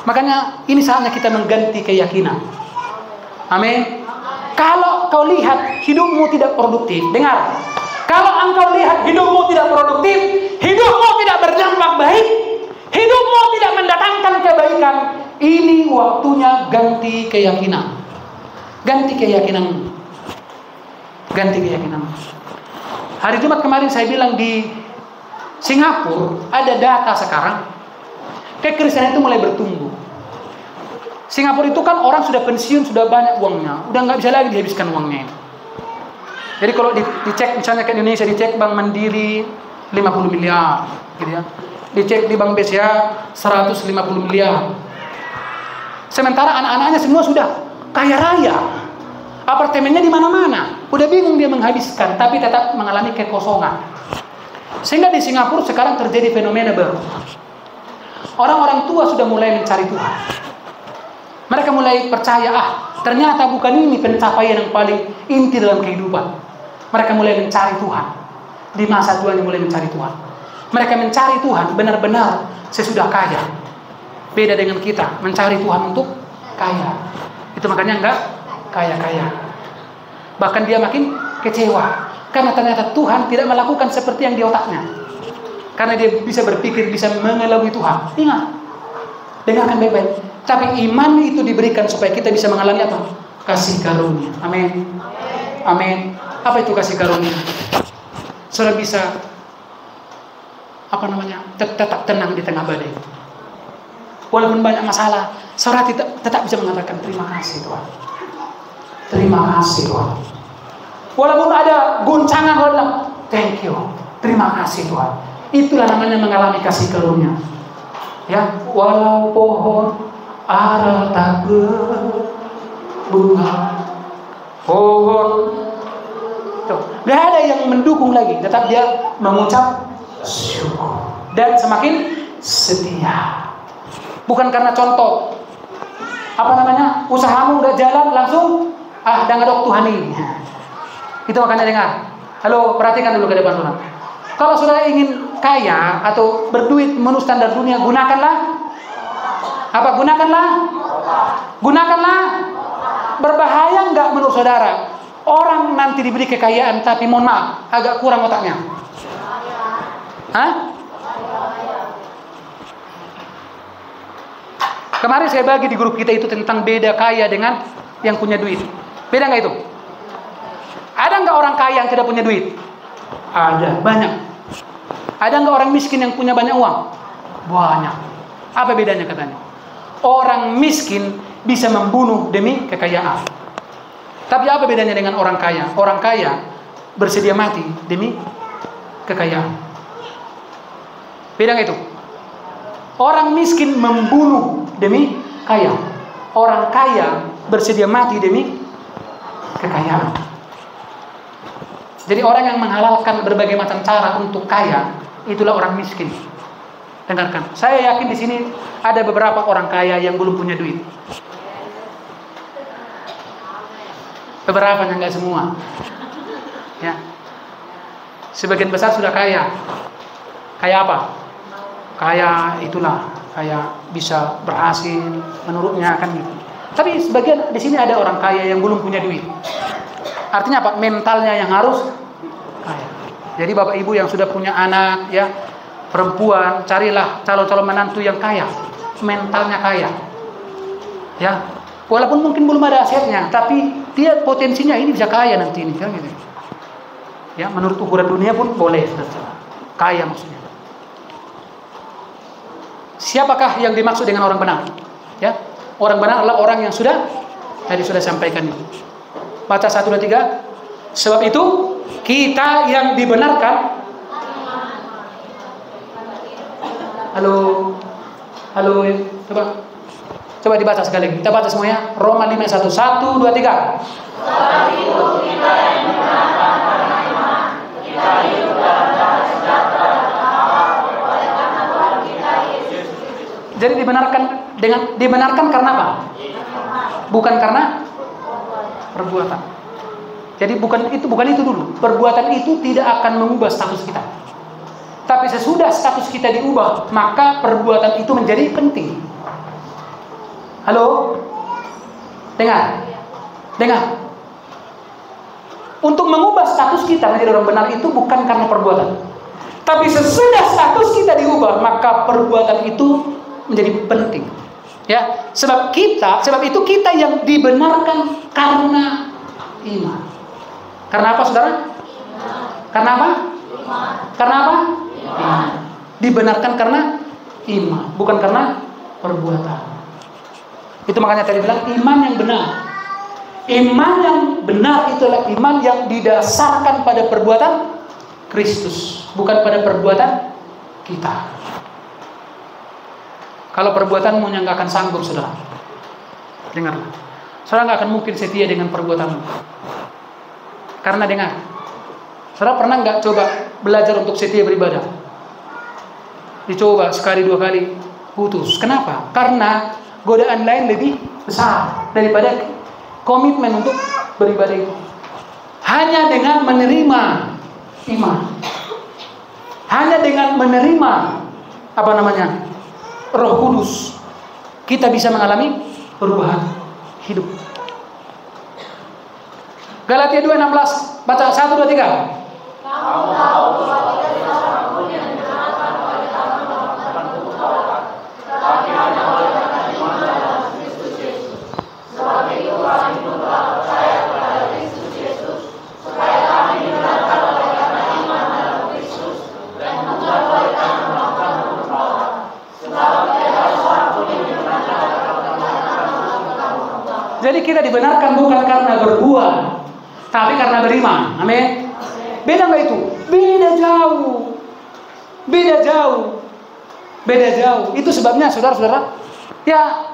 Makanya ini saatnya kita mengganti keyakinan. Amin. Kalau kau lihat hidupmu tidak produktif, dengar. Kalau engkau lihat hidupmu tidak produktif, hidupmu tidak berdampak baik, hidupmu tidak mendatangkan kebaikan, ini waktunya ganti keyakinan. Ganti keyakinan. Hari Jumat kemarin saya bilang di Singapura ada data sekarang kekristenan itu mulai bertumbuh. Singapura itu kan orang sudah pensiun, sudah banyak uangnya, udah nggak bisa lagi dihabiskan uangnya. Jadi kalau dicek misalnya ke Indonesia, dicek Bank Mandiri 50 miliar, gitu ya. Dicek di Bank BCA 150 miliar. Sementara anak-anaknya semua sudah kaya raya, apartemennya di mana-mana, udah bingung dia menghabiskan, tapi tetap mengalami kekosongan. Sehingga di Singapura sekarang terjadi fenomena baru. Orang-orang tua sudah mulai mencari Tuhan. Mereka mulai percaya, ternyata bukan ini pencapaian yang paling inti dalam kehidupan. Mereka mulai mencari Tuhan. Di masa tuanya mulai mencari Tuhan. Mereka mencari Tuhan benar-benar sesudah kaya. Beda dengan kita, mencari Tuhan untuk kaya. Itu makanya enggak kaya-kaya. Bahkan dia makin kecewa. Karena ternyata Tuhan tidak melakukan seperti yang di otaknya. Karena dia bisa berpikir, bisa mengelabui Tuhan. Ingat, dengarkan baik-baik. Tapi iman itu diberikan supaya kita bisa mengalami apa? Kasih karunia. Amin. Amin. Apa itu kasih karunia? Saudara bisa tetap tenang di tengah badai. Walaupun banyak masalah, saudara tetap bisa mengatakan terima kasih Tuhan. Terima kasih Tuhan. Walaupun ada guncangan, saudara bilang thank you. Terima kasih Tuhan. Itulah namanya mengalami kasih karunia. Ya, walau pohon ara tak berbunga, pohon tuh, gak ada ada yang mendukung lagi, tetap dia mengucap syukur dan semakin setia. Bukan karena contoh usahamu udah jalan langsung dangadok Tuhan ini. Itu makanya dengar. Halo, perhatikan dulu ke depan saudara. Kalau saudara ingin kaya atau berduit menurut standar dunia, gunakanlah berbahaya nggak menurut saudara? Orang nanti diberi kekayaan tapi mohon maaf agak kurang otaknya. Kemarin saya bagi di grup kita itu tentang beda kaya dengan yang punya duit. Beda nggak itu? Ada nggak orang kaya yang tidak punya duit? Ada, banyak. Ada nggak orang miskin yang punya banyak uang? Banyak. Apa bedanya katanya? Orang miskin bisa membunuh demi kekayaan. Tapi apa bedanya dengan orang kaya? Orang kaya bersedia mati demi kekayaan. Beda nggak itu? Orang miskin membunuh demi kaya. Orang kaya bersedia mati demi kekayaan. Jadi orang yang menghalalkan berbagai macam cara untuk kaya, itulah orang miskin. Dengarkan, saya yakin di sini ada beberapa orang kaya yang belum punya duit. Beberapa, enggak semua. Ya. Sebagian besar sudah kaya. Kaya apa? Kaya itulah, kaya bisa berhasil menurutnya kan gitu. Tapi sebagian di sini ada orang kaya yang belum punya duit. Artinya apa? Mentalnya yang harus kaya. Jadi bapak ibu yang sudah punya anak ya, perempuan, carilah calon-calon menantu yang kaya, mentalnya kaya. Ya, walaupun mungkin belum ada asetnya, tapi dia potensinya ini bisa kaya nanti ini kan gitu. Ya, menurut ukuran dunia pun boleh kaya maksudnya. Siapakah yang dimaksud dengan orang benar? Ya, orang benar adalah orang yang sudah tadi sudah sampaikan itu. Baca 1, 2, 3. Sebab itu kita yang dibenarkan. Halo, coba dibaca sekali. Kita baca semuanya. Roma 5:1. 1, 2, 3. Sebab itu kita yang dibenarkan karena iman, kita hidup dalam damai sejahtera dengan Allah oleh karena Tuhan kita Yesus. Jadi dibenarkan karena apa? Bukan karena perbuatan. Jadi bukan itu dulu. Perbuatan itu tidak akan mengubah status kita. Tapi sesudah status kita diubah, maka perbuatan itu menjadi penting. Halo? Dengar. Untuk mengubah status kita menjadi orang benar itu bukan karena perbuatan. Tapi sesudah status kita diubah, maka perbuatan itu menjadi penting. Ya, sebab itu kita yang dibenarkan karena iman. Karena apa, saudara? Karena apa? Karena apa? Iman. Dibenarkan karena iman, bukan karena perbuatan. Itu makanya tadi bilang iman yang benar. Iman yang benar itulah iman yang didasarkan pada perbuatan Kristus, bukan pada perbuatan kita. Kalau perbuatanmu yang nggak akan sanggup, saudara. Dengarlah, saudara nggak akan mungkin setia dengan perbuatanmu. Karena dengar, saudara pernah nggak coba belajar untuk setia beribadah? Dicoba sekali, 2 kali, putus. Kenapa? Karena godaan lain lebih besar daripada komitmen untuk beribadah itu. Hanya dengan menerima iman, hanya dengan menerima Roh Kudus, kita bisa mengalami perubahan hidup. Galatia 2:16, baca 1, 2, 3. Kamu tahu bahwa tidak ada seorang pun yang dibenarkan oleh kamu melakukan perbuatan, tetapi hanya oleh karena iman dalam Kristus Yesus. Sebab itu kami pun telah percaya kepada Kristus Yesus, supaya kami dibenarkan oleh karena iman dalam Kristus dan bukan oleh karena melakukan perbuatan. Sebab tidak ada seorang pun yang dibenarkan oleh karena melakukan perbuatan. Jadi kita dibenarkan bukan karena berbuat, tapi karena beriman. Amin. Beda nggak itu? Beda jauh. Itu sebabnya saudara-saudara, ya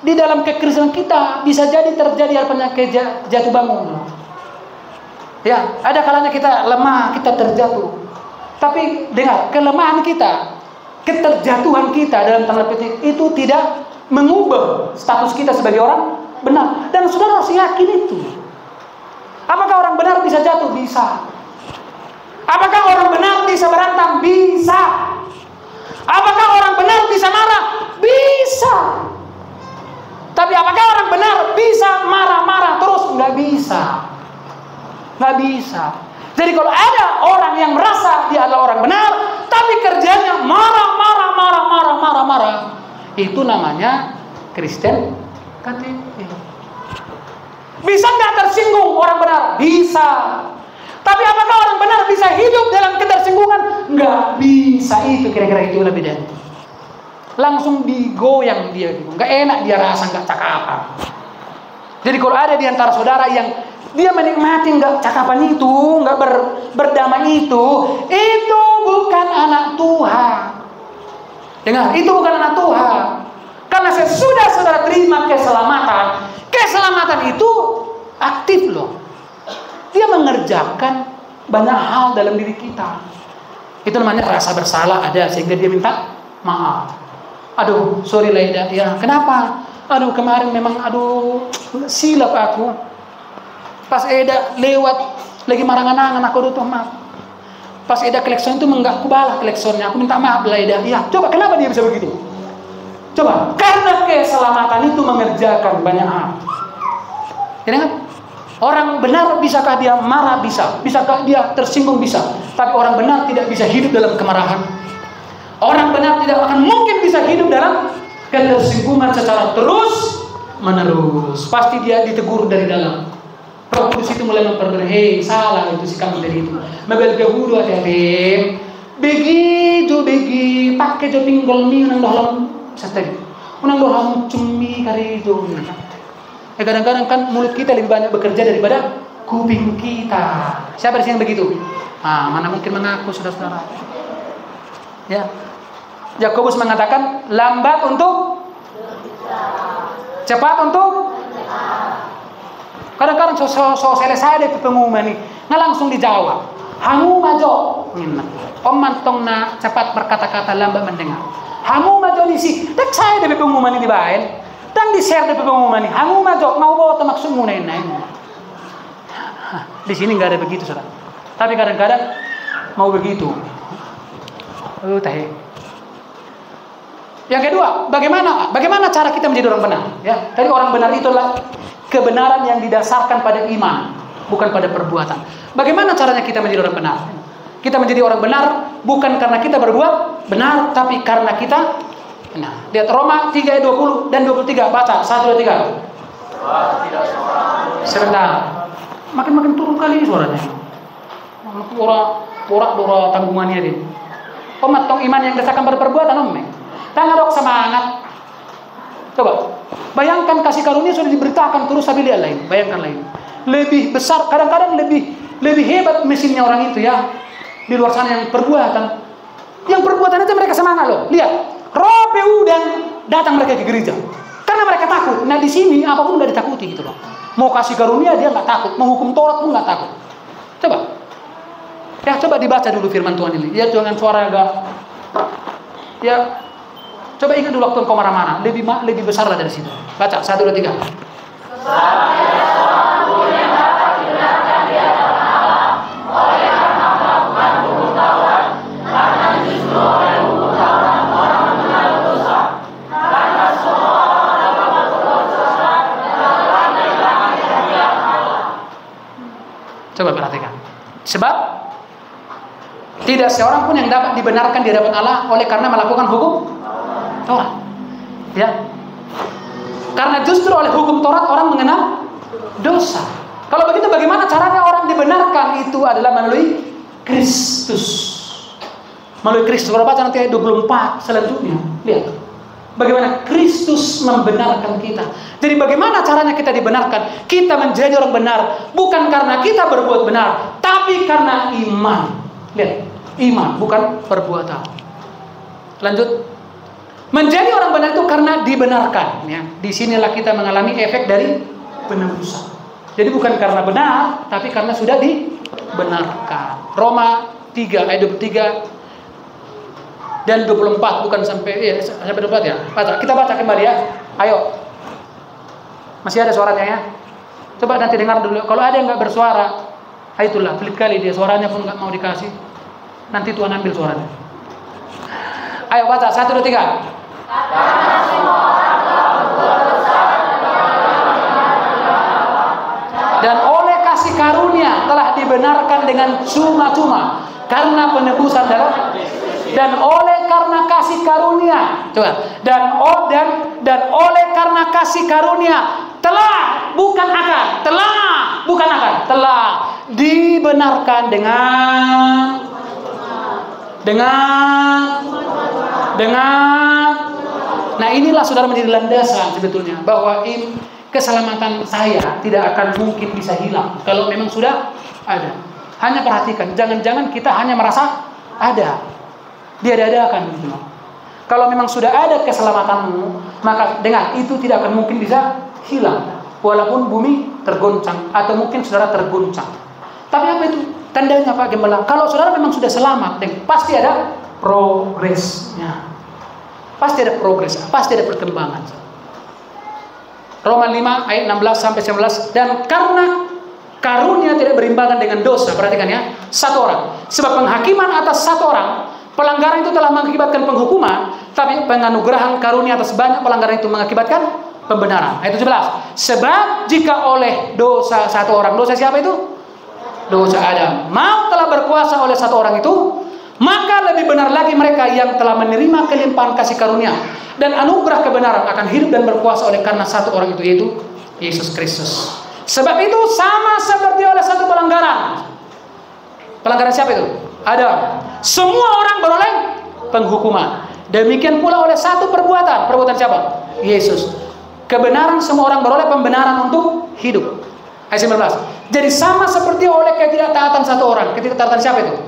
di dalam kekristenan kita bisa jadi terjadi penyakit jatuh bangun. Ya, ada kalanya kita lemah, kita terjatuh. Tapi dengar, kelemahan kita, keterjatuhan kita dalam tanda petik itu tidak mengubah status kita sebagai orang benar. Dan saudara harus yakin itu. Apakah orang benar bisa jatuh? Bisa. Apakah orang benar bisa berantem? Bisa. Apakah orang benar bisa marah? Bisa. Tapi apakah orang benar bisa marah-marah terus? Nggak bisa. Nggak bisa. Jadi kalau ada orang yang merasa dia adalah orang benar, tapi kerjanya marah, itu namanya Kristen KTP. Bisa nggak tersinggung orang benar? Bisa. Tapi apakah orang benar bisa hidup dalam ketersinggungan? Nggak bisa. Itu kira-kira itu lebih dari. Langsung digoyang dia, nggak enak dia rasa, nggak cakapan. Jadi kalau ada di antara saudara yang dia menikmati nggak cakapan itu, nggak berdamai itu bukan anak Tuhan. Dengar, itu bukan anak Tuhan. Karena sesudah saudara terima keselamatan itu aktif loh. Dia mengerjakan banyak hal dalam diri kita. Itu namanya rasa bersalah ada, sehingga dia minta maaf. Aduh, sorry Laida, ya kenapa? Aduh, kemarin memang silap aku. Pas Eda lewat lagi marangan-angan, aku tuh maaf. Pas Eda klekson itu enggak aku balas kleksonnya, aku minta maaf Laida. Ya, coba kenapa dia bisa begitu? Coba, karena keselamatan itu mengerjakan banyak hal. Jadi kan? Orang benar bisakah dia marah? Bisa. Bisakah dia tersinggung? Bisa. Tapi orang benar tidak bisa hidup dalam kemarahan. Orang benar tidak akan mungkin bisa hidup dalam ketersinggungan secara terus menerus. Pasti dia ditegur dari dalam. Roh Kudus itu mulai memperbaiki, salah itu sikap dari itu. Mabel gahudu hati-hati. Begitu pakai jo pinggol mi nang dalam satay. Unang dalam cumi kari jo. Kadang-kadang kan mulut kita lebih banyak bekerja daripada kuping kita. Siapa sih yang begitu? Mana mungkin mengaku saudara-saudara. Ya. Yakobus mengatakan lambat untuk cepat untuk. Kadang-kadang selesai deh pengumuman ini, nggak langsung dijawab. Hamu majo, om mantong na cepat berkata-kata lambat mendengar. Hamu majo di si, tak saya deh pengumuman ini dibain. Dan di-share di pengumuman ini, kamu mau bawa maksudmu naik. Di sini nggak ada begitu, saudara. Tapi kadang-kadang mau begitu. Yang kedua, bagaimana cara kita menjadi orang benar? Ya, tadi orang benar itu adalah kebenaran yang didasarkan pada iman, bukan pada perbuatan. Bagaimana caranya kita menjadi orang benar? Kita menjadi orang benar bukan karena kita berbuat benar, tapi karena kita benar. Lihat Roma 3 ayat 20 dan 23, baca 1 2 3. Sebentar. Makin turun kali suaranya. Pura tanggungannya dia. Omat tong iman yang dasarkan pada perbuatan om. Tangan dok semangat. Coba. Bayangkan kasih karunia sudah diberitakan terus sambil lihat lain. Bayangkan lain. Lebih besar, kadang-kadang lebih hebat mesinnya orang itu ya. Di luar sana yang perbuatan. Yang perbuatan itu mereka semangat loh. Lihat. Roh PU dan datang mereka ke gereja. Karena mereka takut. Nah di sini apapun udah ditakuti gitu loh. Mau kasih karunia dia nggak takut. Mau hukum Taurat pun nggak takut. Coba. Ya coba dibaca dulu firman Tuhan ini. Ya dengan suara agak. Ya. Coba ingat dulu waktu engkau marah-marah. Lebih besar lah dari situ. Baca 1 2 3. Coba perhatikan. Sebab tidak seorang pun yang dapat dibenarkan di hadapan Allah oleh karena melakukan hukum Taurat. Ya. Karena justru oleh hukum Taurat orang mengenal dosa. Kalau begitu bagaimana caranya orang dibenarkan? Itu adalah melalui Kristus. Melalui Kristus. Kalau baca nanti ayat 24 selanjutnya. Lihat. Bagaimana Kristus membenarkan kita. Jadi bagaimana caranya kita dibenarkan? Kita menjadi orang benar bukan karena kita berbuat benar, tapi karena iman. Lihat, iman bukan perbuatan. Lanjut. Menjadi orang benar itu karena dibenarkan. Ya. Disinilah kita mengalami efek dari penebusan. Jadi bukan karena benar, tapi karena sudah dibenarkan. Roma 3 ayat 23 dan 24, bukan sampai 24 ya. Kita baca kembali ya. Ayo. Masih ada suaranya ya? Coba nanti dengar dulu. Kalau ada yang nggak bersuara, itulah pelit kali dia, suaranya pun nggak mau dikasih. Nanti Tuhan ambil suaranya. Ayo baca 1, 2, 3. Dan oleh kasih karunia telah dibenarkan dengan cuma-cuma karena penebusan darah. Dan oleh karena kasih karunia, coba. Dan oleh karena kasih karunia telah dibenarkan dengan. Nah, inilah saudara menjadi landasan sebetulnya bahwa keselamatan saya tidak akan mungkin bisa hilang kalau memang sudah ada. Hanya perhatikan, jangan-jangan kita hanya merasa ada. Diada-adakan gitu. Kalau memang sudah ada keselamatanmu, maka dengar, itu tidak akan mungkin bisa hilang walaupun bumi tergoncang atau mungkin saudara terguncang. Tapi apa itu tandanya Pak Gembala? Kalau saudara memang sudah selamat, pasti ada progresnya. Pasti ada progres, pasti ada perkembangan. Roma 5 ayat 16 sampai 19. Dan karena karunia tidak berimbangan dengan dosa, perhatikan ya, satu orang. Sebab penghakiman atas satu orang, pelanggaran itu telah mengakibatkan penghukuman, tapi penganugerahan karunia atas banyak pelanggaran itu mengakibatkan pembenaran. Ayat 17. Sebab jika oleh dosa satu orang, dosa siapa itu? Dosa Adam, maut telah berkuasa oleh satu orang itu, maka lebih benar lagi mereka yang telah menerima kelimpahan kasih karunia dan anugerah kebenaran akan hidup dan berkuasa oleh karena satu orang itu, yaitu Yesus Kristus. Sebab itu sama seperti oleh satu pelanggaran. Pelanggaran siapa itu? Adam. Semua orang beroleh penghukuman. Demikian pula oleh satu perbuatan. Perbuatan siapa? Yesus. Kebenaran semua orang beroleh pembenaran untuk hidup. Ayat 19. Jadi sama seperti oleh ketidaktaatan satu orang. Ketidaktaatan siapa itu?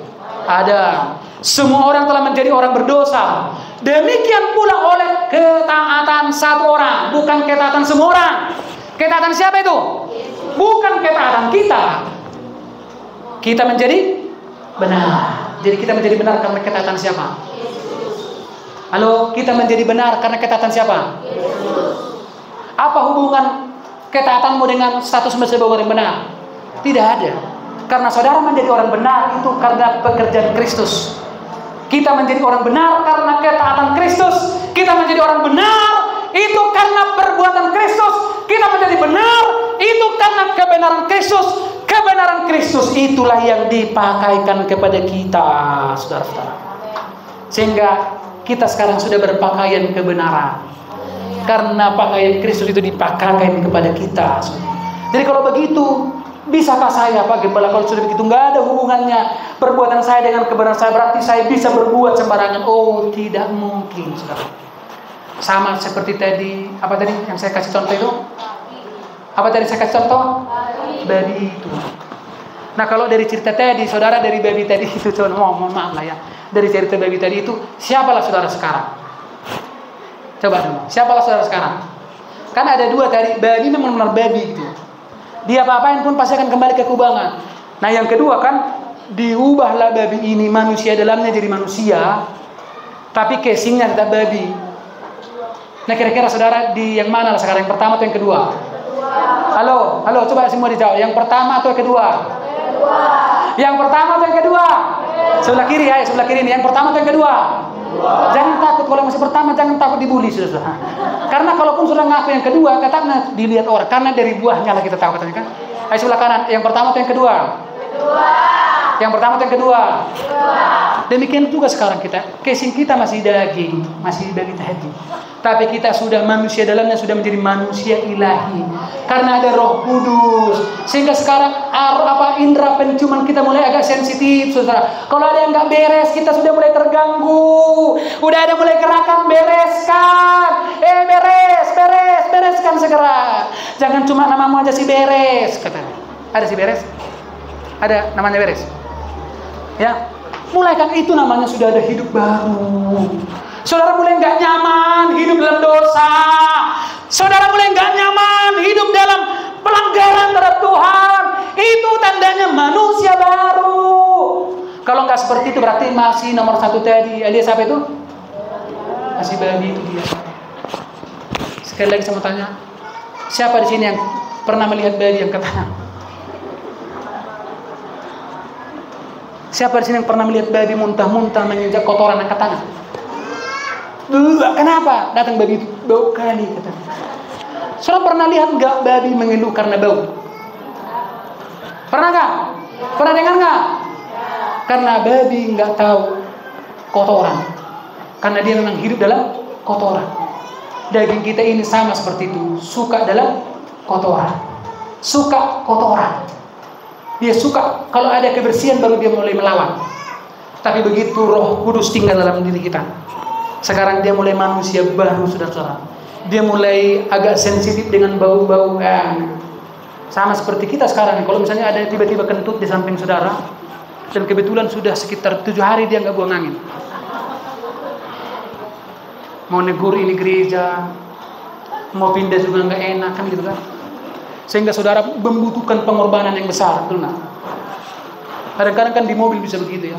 Adam. Semua orang telah menjadi orang berdosa. Demikian pula oleh ketaatan satu orang. Bukan ketaatan semua orang. Ketaatan siapa itu? Bukan ketaatan kita. Kita menjadi benar. Jadi kita menjadi benar karena ketaatan siapa? Halo, kita menjadi benar karena ketaatan siapa? Apa hubungan ketaatanmu dengan status sebagai orang benar? Tidak ada. Karena saudara menjadi orang benar itu karena pekerjaan Kristus. Kita menjadi orang benar karena ketaatan Kristus. Kita menjadi orang benar itu karena perbuatan Kristus. Kita menjadi benar itu karena kebenaran Kristus. Kebenaran Kristus itulah yang dipakaikan kepada kita, saudara-saudara. Sehingga kita sekarang sudah berpakaian kebenaran. Karena pakaian Kristus itu dipakaikan kepada kita. Jadi kalau begitu, bisakah saya Pak Gembala, kalau sudah begitu nggak ada hubungannya perbuatan saya dengan kebenaran saya, berarti saya bisa berbuat sembarangan? Oh, tidak mungkin, saudara. Sama seperti tadi, apa tadi yang saya kasih contoh itu? Apa tadi saya kasih contoh? Babi itu. Nah, kalau dari cerita tadi, saudara, dari babi tadi itu, mohon maaf lah ya, dari cerita babi tadi itu, siapalah saudara sekarang? Coba dulu, siapalah saudara sekarang? Kan ada dua tadi, babi memang benar babi gitu. Dia apa-apain pun pasti akan kembali ke kubangan. Nah, yang kedua kan, diubahlah babi ini, manusia dalamnya jadi manusia, tapi casingnya tetap babi. Nah, kira-kira saudara di yang mana lah sekarang? Yang pertama atau yang kedua? Halo, coba semua dijawab. Yang pertama atau yang kedua? Yang pertama atau yang kedua? Sebelah kiri ya, sebelah kiri ini. Yang pertama atau yang kedua? Jangan takut kalau masih pertama, jangan takut dibully, saudara. Karena kalaupun sudah ngaku yang kedua, tetapnya dilihat orang. Karena dari buahnya lah kita tahu katanya kan. Ayo sebelah kanan. Yang pertama atau yang kedua? Yang pertama atau yang kedua? Demikian juga sekarang kita. Casing kita masih daging, masih daging daging. Tapi kita sudah manusia dalamnya sudah menjadi manusia ilahi. Karena ada Roh Kudus. Sehingga sekarang indera penciuman kita mulai agak sensitif, saudara. Kalau ada yang nggak beres, kita sudah mulai terganggu. Udah ada mulai gerakan bereskan. Bereskan segera. Jangan cuma namamu aja si beres, katanya. Ada si beres? Ada namanya beres? Ya. Mulai kan itu namanya sudah ada hidup baru. Saudara mulai nggak nyaman hidup dalam dosa. Saudara mulai nggak nyaman hidup dalam pelanggaran terhadap Tuhan. Itu tandanya manusia baru. Kalau nggak seperti itu berarti masih nomor 1 tadi. Alias apa itu? Masih babi itu dia. Sekali lagi saya mau tanya, siapa di sini yang pernah melihat babi yang tangan? Siapa di sini yang pernah melihat babi muntah-muntah menginjak kotoran angkat tangan? Kenapa? Datang babi itu bau kali katanya. Saudara pernah lihat nggak babi mengeluh karena bau? Pernah nggak? Pernah dengar nggak? Karena babi nggak tahu kotoran. Karena dia memang hidup dalam kotoran. Daging kita ini sama seperti itu, suka dalam kotoran. Suka kotoran. Dia suka kalau ada kebersihan baru dia mulai melawan. Tapi begitu Roh Kudus tinggal dalam diri kita, sekarang dia mulai manusia baru, saudara-saudara. Dia mulai agak sensitif dengan bau-bau. Sama seperti kita sekarang. Kalau misalnya ada tiba-tiba kentut di samping saudara, dan kebetulan sudah sekitar 7 hari dia nggak buang angin. Mau negur ini gereja, mau pindah juga nggak enak kan gitu kan. Sehingga saudara membutuhkan pengorbanan yang besar, betul nggak? Kadang-kadang kan di mobil bisa begitu ya.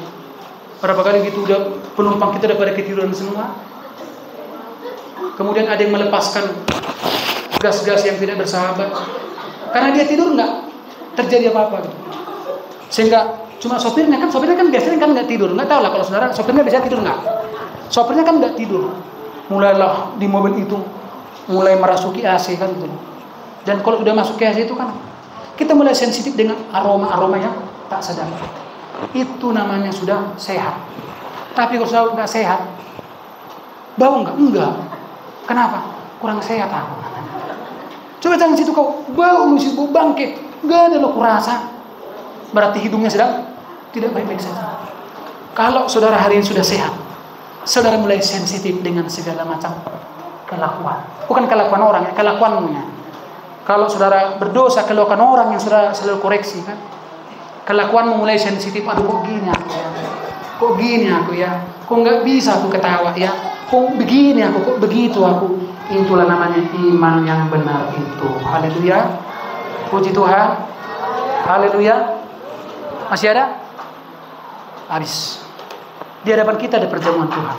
Berapa kali gitu udah penumpang kita udah pada ketiduran semua. Kemudian ada yang melepaskan gas-gas yang tidak bersahabat. Karena dia tidur nggak terjadi apa-apa gitu. Sehingga cuma sopirnya kan biasanya kan nggak tidur. Nggak tahu lah kalau saudara sopirnya biasanya tidur nggak? Sopirnya kan nggak tidur. Mulailah di mobil itu mulai merasuki AC kan gitu. Dan kalau udah masuk ke AC itu kan kita mulai sensitif dengan aroma-aroma yang tak sadar. Itu namanya sudah sehat. Tapi kalau sudah nggak sehat, bau nggak? Enggak. Kenapa? Kurang sehat aku. Coba jangan situ kau bau bau bangke. Nggak ada lo kurasa. Berarti hidungnya sedang tidak baik-baik saja. Kalau saudara hari ini sudah sehat, saudara mulai sensitif dengan segala macam kelakuan. Bukan kelakuan orang, ya, kelakuannya. Kalau saudara berdosa, kelakuan orang yang saudara selalu koreksi kan. Kelakuanmu mulai sensitif. Aduh kok gini aku ya. Kok gini aku ya. Kok nggak bisa aku ketawa ya. Kok begini aku, kok begitu aku. Itulah namanya iman yang benar itu. Haleluya. Puji Tuhan. Haleluya. Masih ada? Habis. Di hadapan kita ada perjamuan Tuhan.